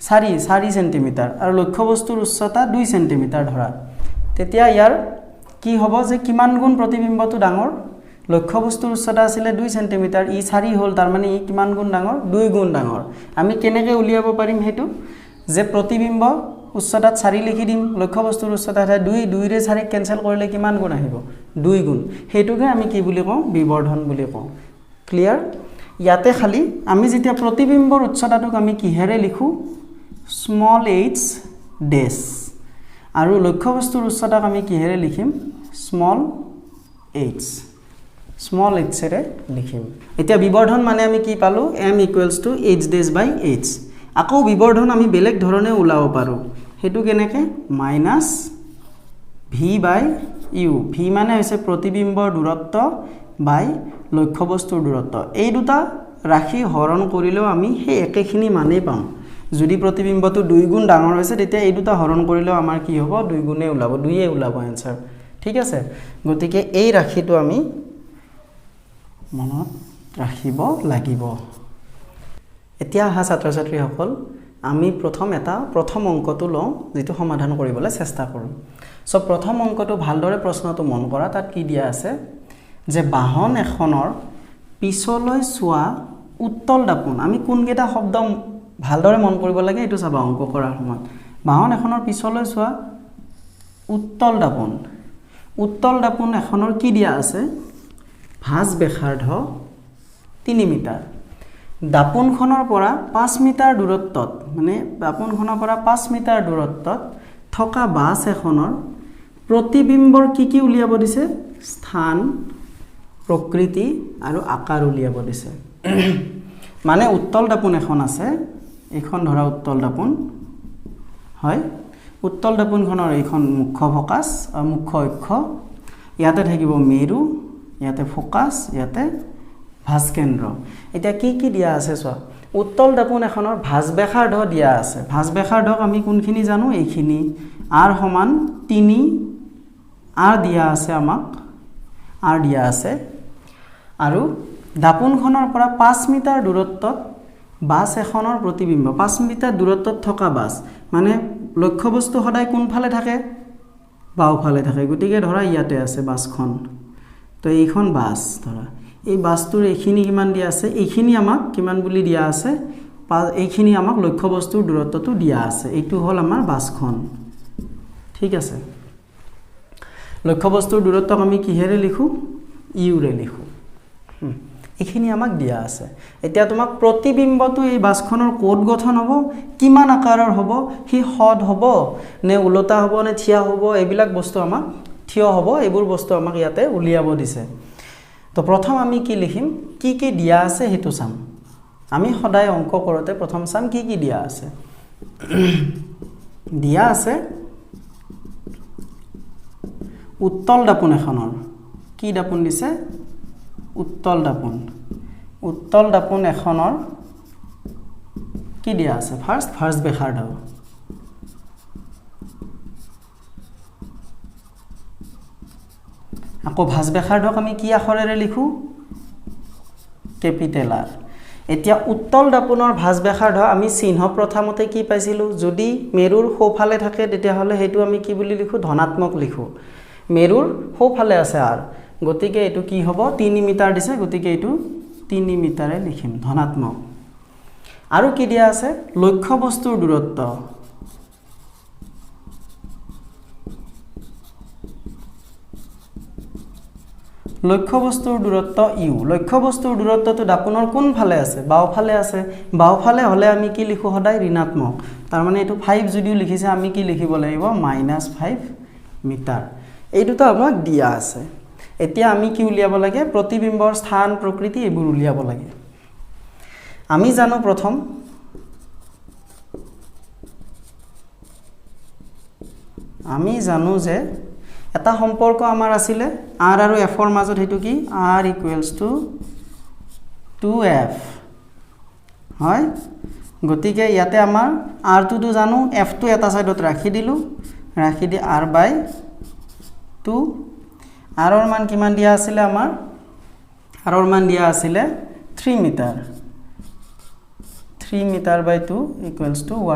4 সেন্টিমিটাৰ আৰু লক্ষ্য বস্তুৰ উচ্চতা 2 সেন্টিমিটাৰ ধৰা তেতিয়া ইয়াৰ কি হ'ব যে কিমান গুণ প্ৰতিবিম্বটো ডাঙৰ লক্ষ্য বস্তুৰ উচ্চতা আছিল 2 সেন্টিমিটাৰ ই 4 হল তাৰ মানে ই কিমান গুণ ডাঙৰ 2 গুণ ডাঙৰ আমি কেনেকৈ উলিয়াব পাৰিম হেতু যে প্ৰতিবিম্ব উচ্চতাত 4 লিখি দিম লক্ষ্যবস্তুৰ উচ্চতা 2 2 ৰে 4 কেনসেল কৰিলে কিমান গুণ আহিব 2 গুণ হেতুকে আমি কি বুলি কওঁ বিবৰ্ধন বুলি কওঁ ক্লিয়াৰ ইয়াতে খালি আমি যেতিয়া প্ৰতিবিম্বৰ উচ্চতাটোক আমি কিহেৰে লিখো স্মল h ডেশ আৰু লক্ষ্যবস্তুৰ উচ্চতাক আমি কিহেৰে লিখিম স্মল h ৰে লিখিম এতিয়া বিবৰ্ধন মানে আমি কি পালো m = h ডেশ বাই h আকৌ বিবৰ্ধন আমি বেলেগ ধৰণে ওলাব পাৰো হেতু কেনেকে মাইনাস v বাই u v মানে হৈছে প্ৰতিবিম্বৰ দূৰত্ব বাই লক্ষ্যবস্তুৰ দূৰত্ব এই দুটা ৰাখি হৰণ কৰিলেও আমি সেই একেখিনি মানেই পাম যদি প্ৰতিবিম্বটো 2 গুণ ডাঙৰ হৈছে তেতিয়া এই দুটা হৰণ কৰিলেও আমাৰ কি হ'ব 2 গুণে ওলাব 2 এ ওলাব आंसर ঠিক আছে গতিকে এই ৰাখিটো আমি মনত ৰাখিব লাগিব এতিয়া হা ছাত্ৰ ছাত্ৰী সকল আমি প্ৰথম অংকটো লওঁ যেটো সমাধান কৰিবলৈ চেষ্টা কৰোঁ সো প্ৰথম অংকটো ভালদৰে প্ৰশ্নটো মন কৰা তাত কি দিয়া আছে যে বাহন এখনৰ পিছলৈ চোৱা উত্তল দাপোন আমি কোনকেইটা শব্দ ভালদৰে মন কৰিব লাগে এটো চাবা অংক কৰাৰ সময়ত বাহন এখনৰ পিছলৈ চোৱা উত্তল দাপোন এখনৰ কি দিয়া আছে ভাঁজ ব্যাসাৰ্ধ 3 মিটাৰ দাপোনখনৰ পৰা 5 মিটাৰ দূৰত্বত মানে দাপোনখনৰ পৰা 5 মিটাৰ দূৰত্বত থকা বাছ এখনৰ প্ৰতিবিম্বৰ কি উলিয়াব দিছে স্থান প্ৰকৃতি আৰু আকাৰ উলিয়াব দিছে মানে উত্তল দাপোন এখন আছে এখন ধৰা উত্তল দাপোন হয় উত্তল দাপোনখনৰ এইখন মুখ্য ফোকাস আৰু মুখ্য অক্ষ ইয়াতে থাকিব মেৰু ইয়াতে ফোকাস ইয়াতে ভাঁজ কেন্দ্ৰ এটা কি দিয়া আছে চোৱা উত্তল দাপোন এখনৰ ভাঁজ ব্যাসাৰ্ধ দিয়া আছে ভাঁজ ব্যাসাৰ্ধক আমি কোনখিনি জানো এইখিনি r সমান 3 r দিয়া আছে আমাক r দিয়া আছে আৰু দাপোনখনৰ পৰা 5 মিটাৰ দূৰত্বত বাছ এখনৰ প্ৰতিবিম্ব 5 মিটাৰ দূৰত্বত থকা বাছ মানে লক্ষ্যবস্তু সদায় কোনফালে থাকে বাওফালে থাকে গতিকে ধৰা ইয়াতে আছে বাছখন তো এইখন বাছ ধৰা এই বাছটোৰ এইখিনি কিমান দিয়া আছে এইখিনি আমাক কিমান বুলি দিয়া আছে এইখিনি আমাক লক্ষ্যবস্তুৰ দূৰত্বটো দিয়া আছে এইটো হল আমাৰ বাছখন ঠিক আছে লক্ষ্যবস্তুৰ দূৰত্বক আমি কিহেৰে লিখো u ৰে লিখো এইখিনি আমাক দিয়া আছে এতিয়া তোমাক প্ৰতিবিম্বটো এই বাছখনৰ কোড গঠন হ'ব কিমান আকাৰৰ হ'ব কি হদ হ'ব নে উলটা হ'ব নে থিয়া হ'ব এইবিলাক বস্তু আমাক থিয় হ'ব এইবোৰ বস্তু আমাক ইয়াতে উলিয়াব দিছে তো প্ৰথম আমি কি লিখিম কি দিয়া আছে হেতু চাম আমি সদায় অংক কৰোতে প্ৰথম চাম কি দিয়া আছে দিয়া আছে উত্তল দাপোন এখনৰ কি দাপোন দিছে উত্তল দাপোন এখনৰ কি দিয়া আছে ফাৰ্স্ট ব্যাসাৰ্ধ আকৌ ভাঁজ ব্যাসাৰ্ধক আমি কি আখৰেৰে লিখো কেপিটেল R এতিয়া উত্তল দাপোনৰ ভাঁজ ব্যাসাৰ্ধ আমি চিহ্ন প্ৰথমতে কি পাইছিলো যদি মেৰুৰ সোফালে থাকে তেতিয়া হলে হেতু আমি কি বুলি লিখো ধনাত্মক লিখো মেৰুৰ সোফালে আছে R গতিকে এটো কি হ'ব 3 মিটাৰ দিছে গতিকে এটো 3 মিটাৰে লিখিম ধনাত্মক আৰু কি দিয়া আছে লক্ষ্যবস্তুৰ দূৰত্ব লক্ষ্যবস্তুৰ দূৰত্ব u লক্ষ্যবস্তুৰ দূৰত্বটো দাপোনৰ কোন ফালে আছে বাওফালে হলে আমি কি লিখো সদায় ঋণাত্মক তাৰ মানে এটো 5 যদিও লিখিছে আমি কি লিখিব লাগিব -5 মিটাৰ এই দুটা আমাক দিয়া আছে এতিয়া আমি কি উলিয়াব লাগে প্ৰতিবিম্বৰ স্থান প্ৰকৃতি এইবোৰ উলিয়াব লাগে আমি জানো প্ৰথম আমি জানো যে এটা সম্পৰ্ক আমাৰ আছিল r আৰু f ৰ মাজত হেতু কি r = 2f হয় গতিকে ইয়াতে আমাৰ r টো জানো f টো এটা সাইডত ৰাখি দিলু ৰাখি দি r/2 r ৰ মান কিমান দিয়া আছিল আমাৰ r ৰ মান দিয়া আছিল 3 মিটাৰ 3 মিটাৰ বাই 2 =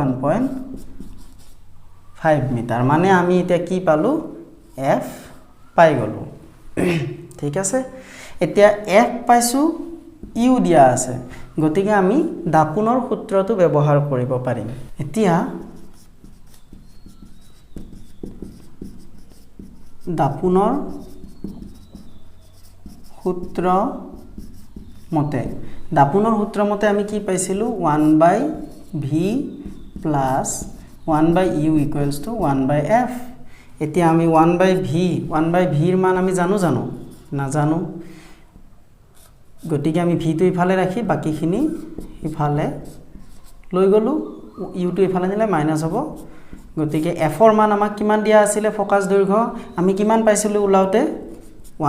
1.5 মিটাৰ মানে আমি এতিয়া কি পালো f পাই গলো ঠিক আছে এতিয়া f পাইছো u দিয়া আছে গতিকে আমি দাপোনৰ সূত্ৰটো ব্যৱহাৰ কৰিব পাৰিম এতিয়া দাপোনৰ সূত্ৰ মতে আমি কি পাইছিলো 1/v plus 1/u equals to 1/f এতিয়া আমি 1/v ৰ মান আমি জানো নাজানো গতিকে আমি v টো ইফালে ৰাখি বাকিখিনি ইফালে লৈ গলো u টো ইফালে নিলে মাইনাস হ'ব গতিকে f ৰ মান আমাক কিমান দিয়া আছিল ফোকাস দৈৰ্ঘ্য আমি কিমান পাইছিলো উলাওতে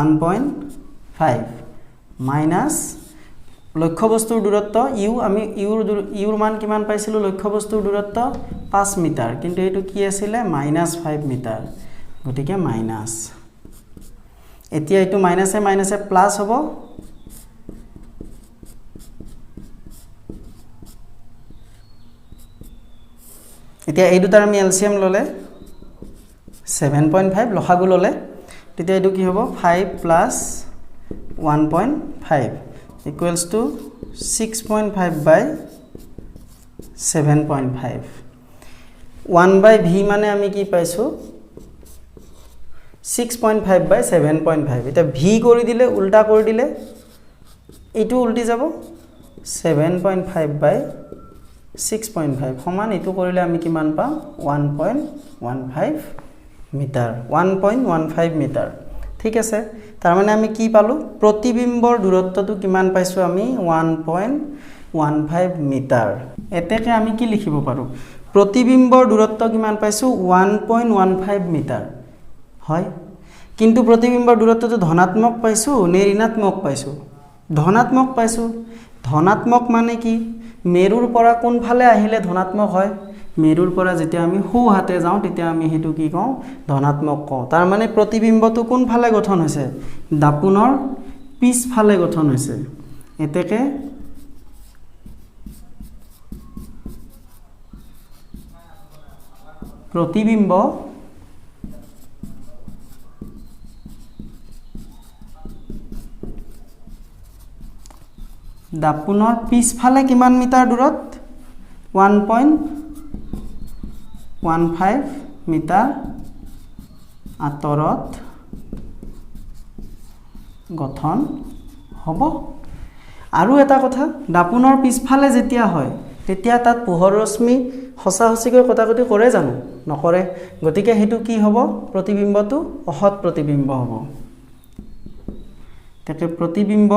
1.5 মাইনাস লক্ষ্যবস্তুৰ দূৰত্ব u আমি u ৰ মান কিমান পাইছিলো লক্ষ্যবস্তুৰ দূৰত্ব 5 মিটাৰ কিন্তু এটো কি আছিল -5 মিটাৰ গতিকে মাইনাস এতিয়া এটো মাইনাসে প্লাস হ'ব এতিয়া এই দুটাৰ আমি এলসিএম ললে 7.5 লসাগু ললে তেতিয়া এটো কি হ'ব 5 plus 1.5 equals to 6.5 by 7.5 1/v মানে আমি কি পাইছো 6.5 by 7.5 এটা v কৰি দিলে উল্টা কৰি দিলে এটো উল্টি যাব 7.5 by 6.5 সমান এটো কৰিলে আমি কিমান পাম 1.15 মিটাৰ 1.15 মিটাৰ ঠিক আছে তাৰ মানে আমি কি পালো প্ৰতিবিম্বৰ দূৰত্বটো কিমান পাইছো আমি 1.15 মিটাৰ এতেকে আমি কি লিখিব পাৰো প্ৰতিবিম্বৰ দূৰত্ব কিমান পাইছো 1.15 মিটাৰ হয় কিন্তু প্ৰতিবিম্বৰ দূৰত্বটো ধনাত্মক পাইছো নে ঋণাত্মক পাইছো ধনাত্মক মানে কি মেৰুৰ পৰা কোন ফালে আহিলে ধনাত্মক হয় মেৰুৰ পৰা যেতিয়া আমি হু হাতে যাও তেতিয়া আমি হেতু কি কওঁ ধনাত্মক কওঁ তাৰ মানে প্ৰতিবিম্বটো কোন ফালে গঠন হৈছে দাপোনৰ পিছ ফালে গঠন হৈছে এতেকে প্ৰতিবিম্ব দাপোনৰ পিছ ফালে কিমান মিটাৰ দূৰত 1.15 মিটাৰ আঁতৰত গঠন হ'ব আৰু এটা কথা দাপোনৰ পিছফালে যেতিয়া হয় তেতিয়া তাত পোহৰ ৰশ্মি হসাহসিকৈ কটাকটি কৰে জানো নকৰে গতিকে হেতু কি হ'ব প্ৰতিবিম্বটো অহৎ প্ৰতিবিম্ব হ'ব তেতে প্ৰতিবিম্ব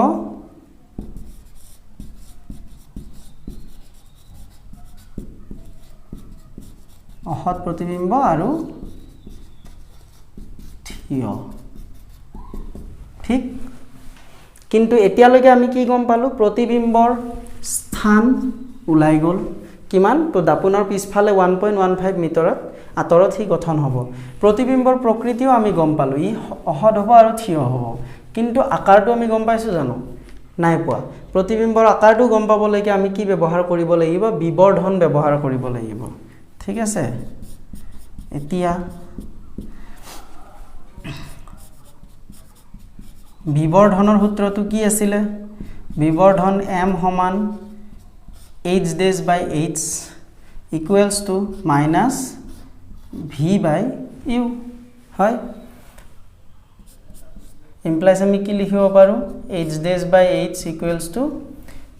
অহৎ প্ৰতিবিম্ব আৰু থিয় ঠিক কিন্তু এতিয়ালৈকে আমি কি গম পালো প্ৰতিবিম্বৰ স্থান উলাই গল কিমান তো দাপোনৰ পিছফালে 1.15 মিটাৰত আঁতৰত হি গঠন হ'ব প্ৰতিবিম্বৰ প্ৰকৃতিও আমি গম পালো ই অহৎ হ'ব আৰু থিয় হ'ব কিন্তু আকাৰটো আমি গম পাইছো জানো নাই পোৱা প্ৰতিবিম্বৰ আকাৰটো গম পাবলৈকে আমি কি ব্যৱহাৰ কৰিব লাগিব বিবৰ্ধন ব্যৱহাৰ কৰিব লাগিব ঠিক আছে এতিয়া বিবৰ্ধনৰ সূত্ৰটো কি আছিল বিবৰ্ধন m সমান h dash by h equals to minus v by u হয় implies আমি কি লিখিব পাৰো h dash by h equals to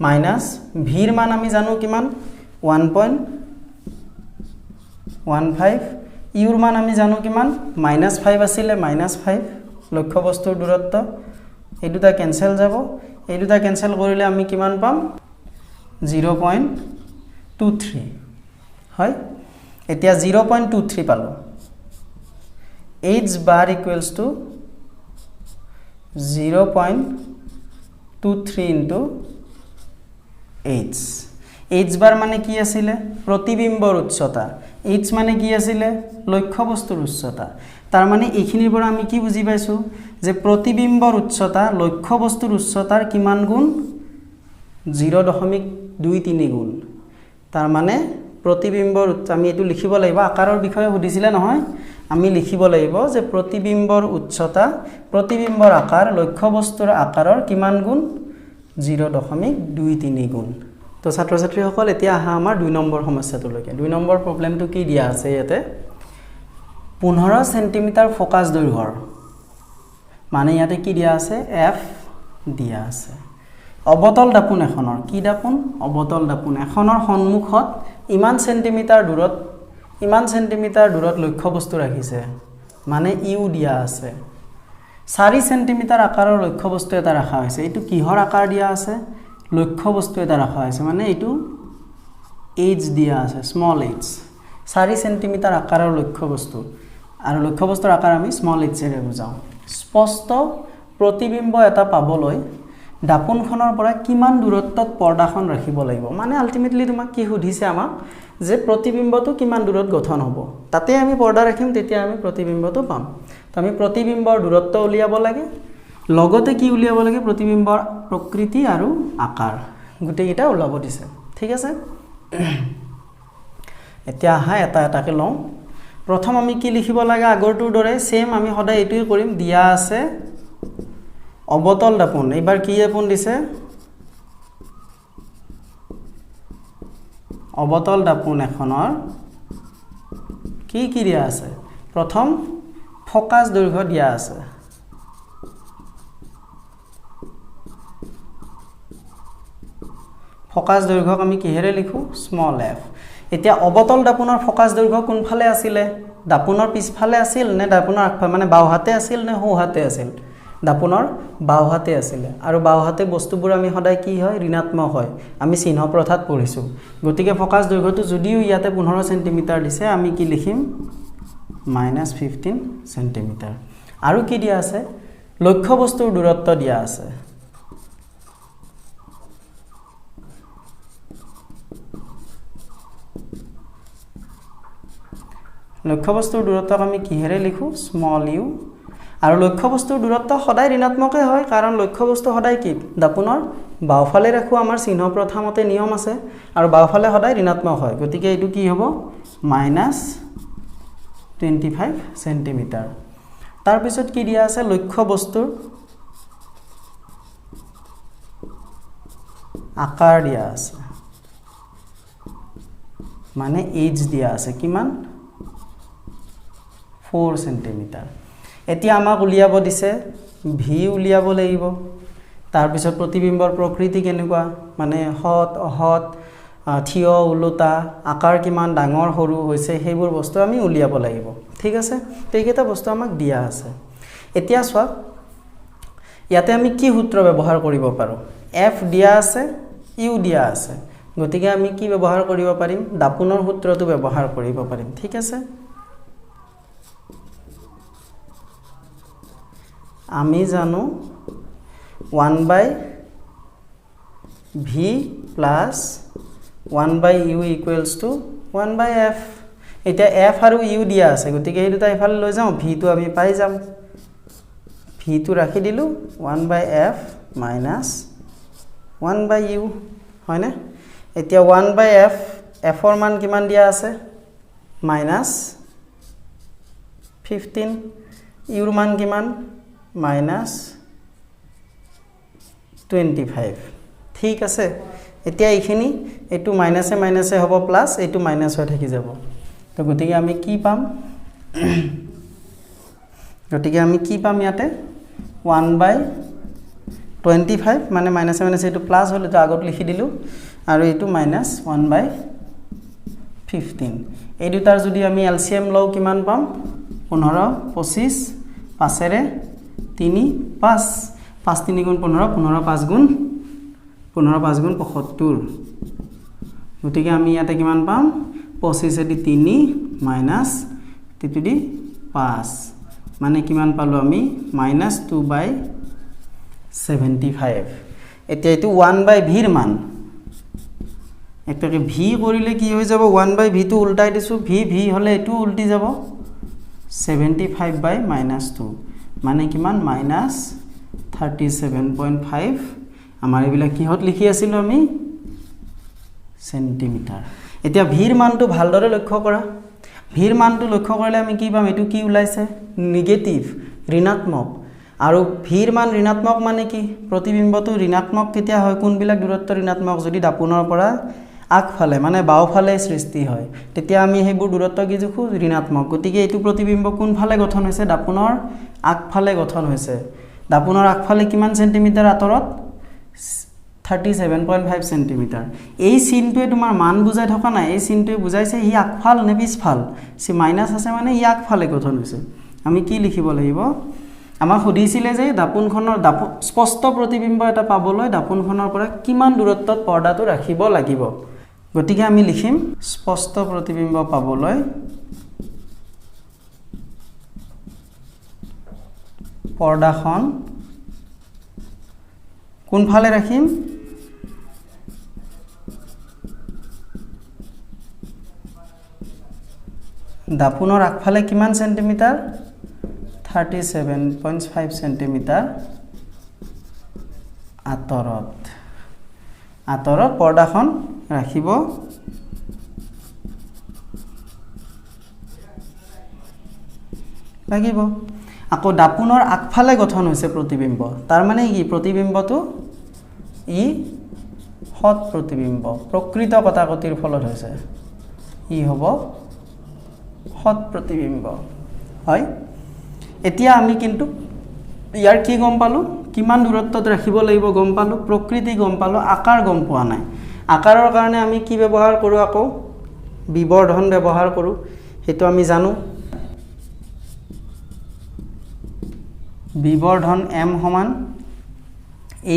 minus v ৰ মান আমি জানো কিমান 1.15 u ৰ মান আমি জানো কিমান -5 আছিল -5 লক্ষ্যবস্তুৰ দূৰত্ব এই দুটা ক্যান্সেল যাব এই দুটা ক্যান্সেল কৰিলে আমি কিমান পাম 0.23 হয় এতিয়া 0.23 পালো h bar equals to 0.23 into h h bar মানে কি আছিল প্ৰতিবিম্বৰ উচ্চতা h মানে কি আছিল লক্ষ্যবস্তুৰ উচ্চতা তাৰ মানে এইখিনিৰ পৰা আমি কি বুজি পাইছো যে প্ৰতিবিম্বৰ উচ্চতা লক্ষ্যবস্তুৰ উচ্চতাৰ কিমান গুণ 0.23 গুণ তাৰ মানে প্ৰতিবিম্বৰ আমি এটো লিখিব লাগিব আকাৰৰ বিষয়ে সুধিছিলে নহয় আমি লিখিব লাগিব যে প্ৰতিবিম্বৰ উচ্চতা প্ৰতিবিম্বৰ আকাৰ লক্ষ্যবস্তুৰ আকাৰৰ কিমান গুণ 0.23 গুণ তো ছাত্ৰ ছাত্ৰীসকল এতিয়া আহা আমাৰ 2 নম্বৰ সমস্যাটোলৈকে 2 নম্বৰ প্ৰবলেমটো কি দিয়া আছে ইয়াতে 15 সেন্টিমিটাৰ ফোকাস দৈৰ্ঘ্যৰ মানে ইয়াতে কি দিয়া আছে f দিয়া আছে অবতল দাপোন এখনৰ কি দাপোন অবতল দাপোন এখনৰ সন্মুখত ইমান সেন্টিমিটাৰ দূৰত লক্ষ্য বস্তু ৰাখিছে মানে ইউ দিয়া আছে 4 সেন্টিমিটাৰ আকাৰৰ লক্ষ্য বস্তু এটা ৰাখা হৈছে এটো কিহৰ আকাৰ দিয়া আছে লক্ষ্য বস্তু এটা ৰাখা হৈছে মানে এটো h দিয়া আছে স্মল h 4 সেন্টিমিটাৰ আকাৰৰ লক্ষ্য বস্তু আৰু লক্ষ্য বস্তুৰ আকাৰ আমি স্মল h এৰে বুজাও স্পষ্ট প্ৰতিবিম্ব এটা পাবলৈ দাপোনখনৰ পৰা কিমান দূৰত্বত পৰ্দাখন ৰাখিব লাগিব মানে আলটিমেটলি তোমাক কি সুধিছে আমাক যে প্ৰতিবিম্বটো কিমান দূৰত গঠন হ'ব তাতে আমি পৰ্দা ৰাখিম তেতিয়া আমি প্ৰতিবিম্বটো পাম তো আমি প্ৰতিবিম্বৰ দূৰত্ব উলিয়াব লাগে লগতে কি উলিয়াব লাগে প্ৰতিবিম্বৰ প্ৰকৃতি আৰু আকাৰ গুটেইটা উলাব দিছে ঠিক আছে এতিয়া আহা এটা এটাকে লওঁ প্ৰথম আমি কি লিখিব লাগে আগৰটোৰ দৰে সেম আমি সদায় এটোই কৰিম দিয়া আছে অবতল দাপোন এবাৰ কি দাপোন দিছে অবতল দাপোন এখনৰ কি দিয়া আছে প্ৰথম ফোকাস দৈৰ্ঘ্য দিয়া আছে ফোকাস দৈৰ্ঘ্যক আমি কিহেৰে লিখো স্মল f এতিয়া অবতল দাপোনৰ ফোকাস দৈৰ্ঘ্য কোনফালে আছিল দাপোনৰ পিছফালে আছিল নে দাপোনৰ আগফালে মানে বাওহাতে আছিল নে সোহাতে আছিল দাপোনৰ বাওহাতে আছিল আৰু বাওহাতে বস্তুবোৰ আমি সদায় কি হয় ঋণাত্মক হয় আমি চিহ্ন প্ৰথাত পঢ়িছো গতিকে ফোকাস দৈৰ্ঘ্যটো যদিও ইয়াতে 15 সেন্টিমিটাৰ দিছে আমি কি লিখিম -15 সেন্টিমিটাৰ আৰু কি দিয়া আছে লক্ষ্য বস্তুৰ দূৰত্ব দিয়া আছে লক্ষ্য বস্তুৰ দূৰত্বক আমি কিহেৰে লিখো স্মল u আৰু লক্ষ্য বস্তুৰ দূৰত্ব সদায় ঋণাত্মকে হয় কাৰণ লক্ষ্য বস্তু সদায় কি দাপোনৰ বাওফালে ৰাখো আমাৰ চিহ্ন প্ৰথামতে নিয়ম আছে আৰু বাওফালে সদায় ঋণাত্মক হয় গতিকে এটো কি হ'ব -25 সেন্টিমিটাৰ তাৰ পিছত কি দিয়া আছে লক্ষ্য বস্তুৰ আকাৰ দিয়া আছে মানে h দিয়া আছে কিমান 4 সেন্টিমিটাৰ এতিয়া আমাক উলিয়াব দিছে v উলিয়াব লাগিব তাৰ পিছত প্ৰতিবিম্বৰ প্ৰকৃতি কেনেকুৱা মানে হত অহত থিয় উলুতা আকাৰ কিমান ডাঙৰ সৰু হৈছে সেইবোৰ বস্তু আমি উলিয়াব লাগিব ঠিক আছে তো এইকেইটা বস্তু আমাক দিয়া আছে এতিয়া চোৱা ইয়াতে আমি কি সূত্ৰ ব্যৱহাৰ কৰিব পাৰো f দিয়া আছে u দিয়া আছে গতিকে আমি কি ব্যৱহাৰ কৰিব পাৰিম দাপোনৰ সূত্ৰটো ব্যৱহাৰ কৰিব পাৰিম ঠিক আছে আমি জানো 1/v plus 1/u equals to 1/f এটা f আৰু u দিয়া আছে গতিকে এই দুটা ইফালে লৈ যাও v টো আমি পাই যাম v টো ৰাখি দিলু 1/f minus 1/u হয়নে এতিয়া 1/f f ৰ মান কিমান দিয়া আছে -15 u ৰ মান কিমান -25 ঠিক আছে এতিয়া এইখিনি এটো মাইনাসে মাইনাসে হ'ব প্লাস এটো মাইনাস হৈ থাকি যাব তো গতিকে আমি কি পাম ইয়াতে 1/25 মানে মাইনাসে মাইনাসে এটো প্লাস হলে তো আগত লিখি দিলু আৰু এটো -1/15 এই দুটাৰ যদি আমি এলসিএম লও কিমান পাম 15 25 5 ৰে 3 5 5 3 গুণ 15 15 5 গুণ 75 গতিকে আমি ইয়াতে কিমান পাম 25 এদি 3 মাইনাস 3 দি 5 মানে কিমান পালো আমি -2/75 এতিয়া এটো 1/v ৰ মান এটাকে v কৰিলে কি হৈ যাব 1/v টো উল্টাই দিছো v হলে এটো উল্টি যাব 75/-2 মানে কিমান -37.5 আমাৰ এবিলা কিহত লিখি আছিল আমি সেন্টিমিটাৰ এতিয়া v ৰ মানটো ভালদৰে লক্ষ্য কৰা v ৰ মানটো লক্ষ্য কৰিলে আমি কি পাম এটো কি ওলাইছে নেগেটিভ ঋণাত্মক আৰু v ৰ মান ঋণাত্মক মানে কি প্ৰতিবিম্বটো ঋণাত্মক কেতিয়া হয় কোনবিলাক দূৰত্ব ঋণাত্মক যদি দাপোনৰ পৰা আগফালে মানে বাওফালে সৃষ্টি হয় তেতিয়া আমি হেইবোৰ দূৰত্ব কি জোখো ঋণাত্মক গতিকে এইটো প্ৰতিবিম্ব কোনফালে গঠন হৈছে দাপোনৰ আগফালে গঠন হৈছে দাপোনৰ আগফালে কিমান সেন্টিমিটাৰ আঁতৰত 37.5 সেন্টিমিটাৰ এই চিনটোৱে তোমাৰ মান বুজাই থকা নাই এই চিনটোৱে বুজাইছে ই আগফাল নে পিছফাল সি মাইনাস আছে মানে ই আগফালে গঠন হৈছে আমি কি লিখিব লাগিব আমাক সুধিছিলে যে দাপোনখনৰ স্পষ্ট প্ৰতিবিম্ব এটা পাবলৈ দাপোনখনৰ পৰা কিমান দূৰত্বত পৰ্দাটো ৰাখিব লাগিব গতিকে আমি লিখিম স্পষ্ট প্ৰতিবিম্ব পাবলৈ পৰ্দাখন কোনফালে ৰাখিম দাপোনৰ আগফালে কিমান সেন্টিমিটাৰ 37.5 সেন্টিমিটাৰ আঁতৰত পৰ্দাখন ৰাখিব লাগিব আকৌ দাপোনৰ আগফালে গঠন হৈছে প্ৰতিবিম্ব তাৰ মানে কি প্ৰতিবিম্বটো ই হত প্ৰতিবিম্ব প্ৰকৃত কটাকটিৰ ফলত হৈছে ই হ'ব হত প্ৰতিবিম্ব হয় এতিয়া আমি কিন্তু ইয়াৰ কি গম পালো কিমান দূৰত্বত ৰাখিব লাগিব গম পালো প্ৰকৃতি গম পালো আকাৰ গম পোৱা নাই আকাৰৰ কাৰণে আমি কি ব্যৱহাৰ কৰো আকৌ বিবৰ্ধন ব্যৱহাৰ কৰো হেতু আমি জানো বিবৰ্ধন m সমান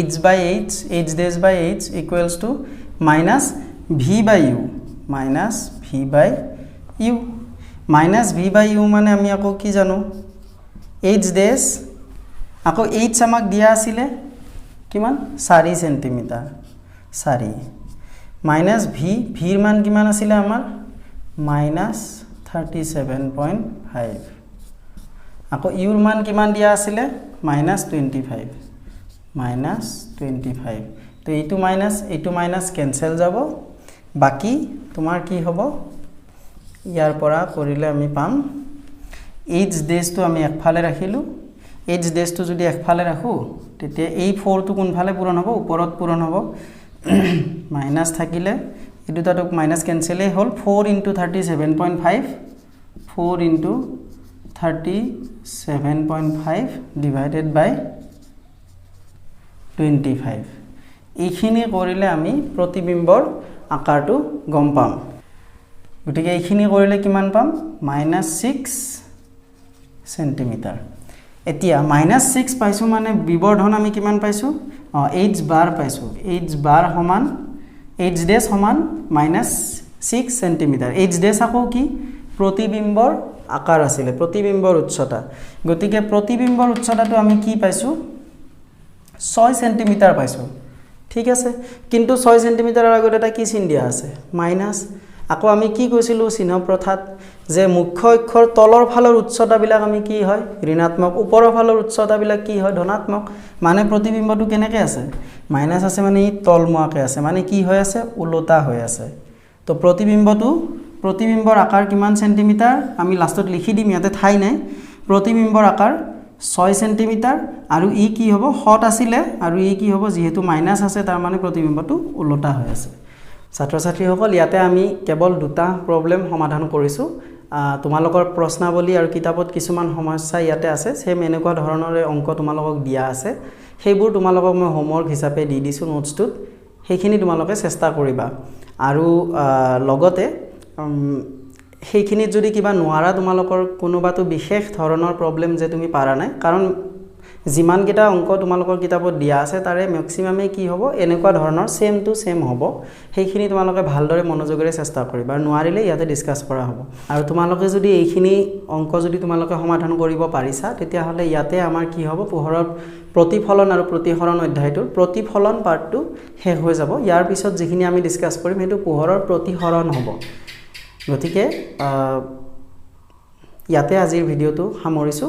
h/h h'/h equals to minus v/u minus v/u minus v/u মানে আমি আকৌ কি জানো h dash আকৌ h আমাক দিয়া আছিল কিমান 4 সেন্টিমিটাৰ 4 minus v ৰ মান কিমান আছিল আমাৰ minus 37.5 আকৌ u ৰ মান কিমান দিয়া আছিল minus 25 তো এইটো মাইনাস ক্যান্সেল যাব বাকি তোমাৰ কি হ'ব ইয়াৰ পৰা কৰিলে আমি পাম h dash টো আমি একফালে ৰাখিলো h dash টো যদি একফালে ৰাখো তেতিয়া এই 4 টো কোনফালে পূৰণ হ'ব ওপৰত পূৰণ হ'ব মাইনাস থাকিলে এই দুটাটোক মাইনাস ক্যান্সেলই হ'ল 4 * 37.5 4 * 37.5 divided by 25 এইখিনি কৰিলে আমি প্ৰতিবিম্বৰ আকাৰটো গম পাম গতিকে এইখিনি কৰিলে কিমান পাম -6 সেন্টিমিটাৰ এতিয়া -6 পাইছো মানে বিবৰ্ধন আমি কিমান পাইছো h bar পাইছো h bar সমান h dash সমান -6 সেন্টিমিটাৰ h dash আকৌ কি প্ৰতিবিম্বৰ আকাৰ আছিল প্ৰতিবিম্বৰ উচ্চতা গতিকে প্ৰতিবিম্বৰ উচ্চতাটো আমি কি পাইছো 6 সেন্টিমিটাৰ পাইছো ঠিক আছে কিন্তু 6 সেন্টিমিটাৰৰ আগত এটা কি চিন দিয়া আছে মাইনাস আকৌ আমি কি কৈছিলো চিহ্ন প্ৰথাত যে মুখ্য অক্ষৰ তলৰ ফালৰ উচ্চতা বিলাক আমি কি হয় ঋণাত্মক ওপৰৰ ফালৰ উচ্চতা বিলাক কি হয় ধনাত্মক মানে প্ৰতিবিম্বটো কেনেকৈ আছে মাইনাস আছে মানে ই তলমুৱাকে আছে মানে কি হৈ আছে উলটা হৈ আছে তো প্ৰতিবিম্বৰ আকাৰ কিমান সেন্টিমিটাৰ আমি লাষ্টত লিখি দিম ইয়াতে ঠাই নাই প্ৰতিবিম্বৰ আকাৰ 6 সেন্টিমিটাৰ আৰু ই কি হ'ব হট আছিলে আৰু ই কি হ'ব যেহেতু মাইনাস আছে তাৰ মানে প্ৰতিবিম্বটো উলটা হৈ আছে ছাত্ৰ ছাত্ৰীসকল ইয়াতে আমি কেৱল দুটা প্ৰবলেম সমাধান কৰিছো তোমালোকৰ প্ৰশ্নাৱলী আৰু কিতাপত কিছুমান সমস্যা ইয়াতে আছে সেম এনেকুৱা ধৰণৰ অংক তোমালোকক দিয়া আছে সেইবোৰ তোমালোকক মই হোমৱৰ্ক হিচাপে দি দিছো নোটছটোত সেইখিনি তোমালোকে চেষ্টা কৰিবা আৰু লগতে সেইখিনিত যদি কিবা নোৱাৰা তোমালোকৰ কোনোবাটো বিশেষ ধৰণৰ প্ৰবলেম যে তুমি পাৰা নাই কাৰণ যিমান কেটা অংক তোমালোকৰ কিতাপত দিয়া আছে তাৰে ম্যাক্সিমামে কি হ'ব এনেকুৱা ধৰণৰ সেম টু সেম হ'ব সেইখিনি তোমালোকে ভালদৰে মনোযোগেৰে চেষ্টা কৰিবা নোৱাৰিলে ইয়াতে ডিসকাস কৰা হ'ব আৰু তোমালোকে যদি এইখিনি অংক যদি তোমালোকে সমাধান কৰিব পাৰিছা তেতিয়া হলে ইয়াতে আমাৰ কি হ'ব পোহৰৰ প্ৰতিফলন আৰু প্ৰতিহৰণ অধ্যায়টোৰ প্ৰতিফলন পাৰ্টটো শেষ হৈ যাব ইয়াৰ পিছত যিখিনি আমি ডিসকাস কৰিম হেতু পোহৰৰ প্ৰতিহৰণ হ'ব গতিকে ইয়াতে আজিৰ ভিডিওটো সামৰিছো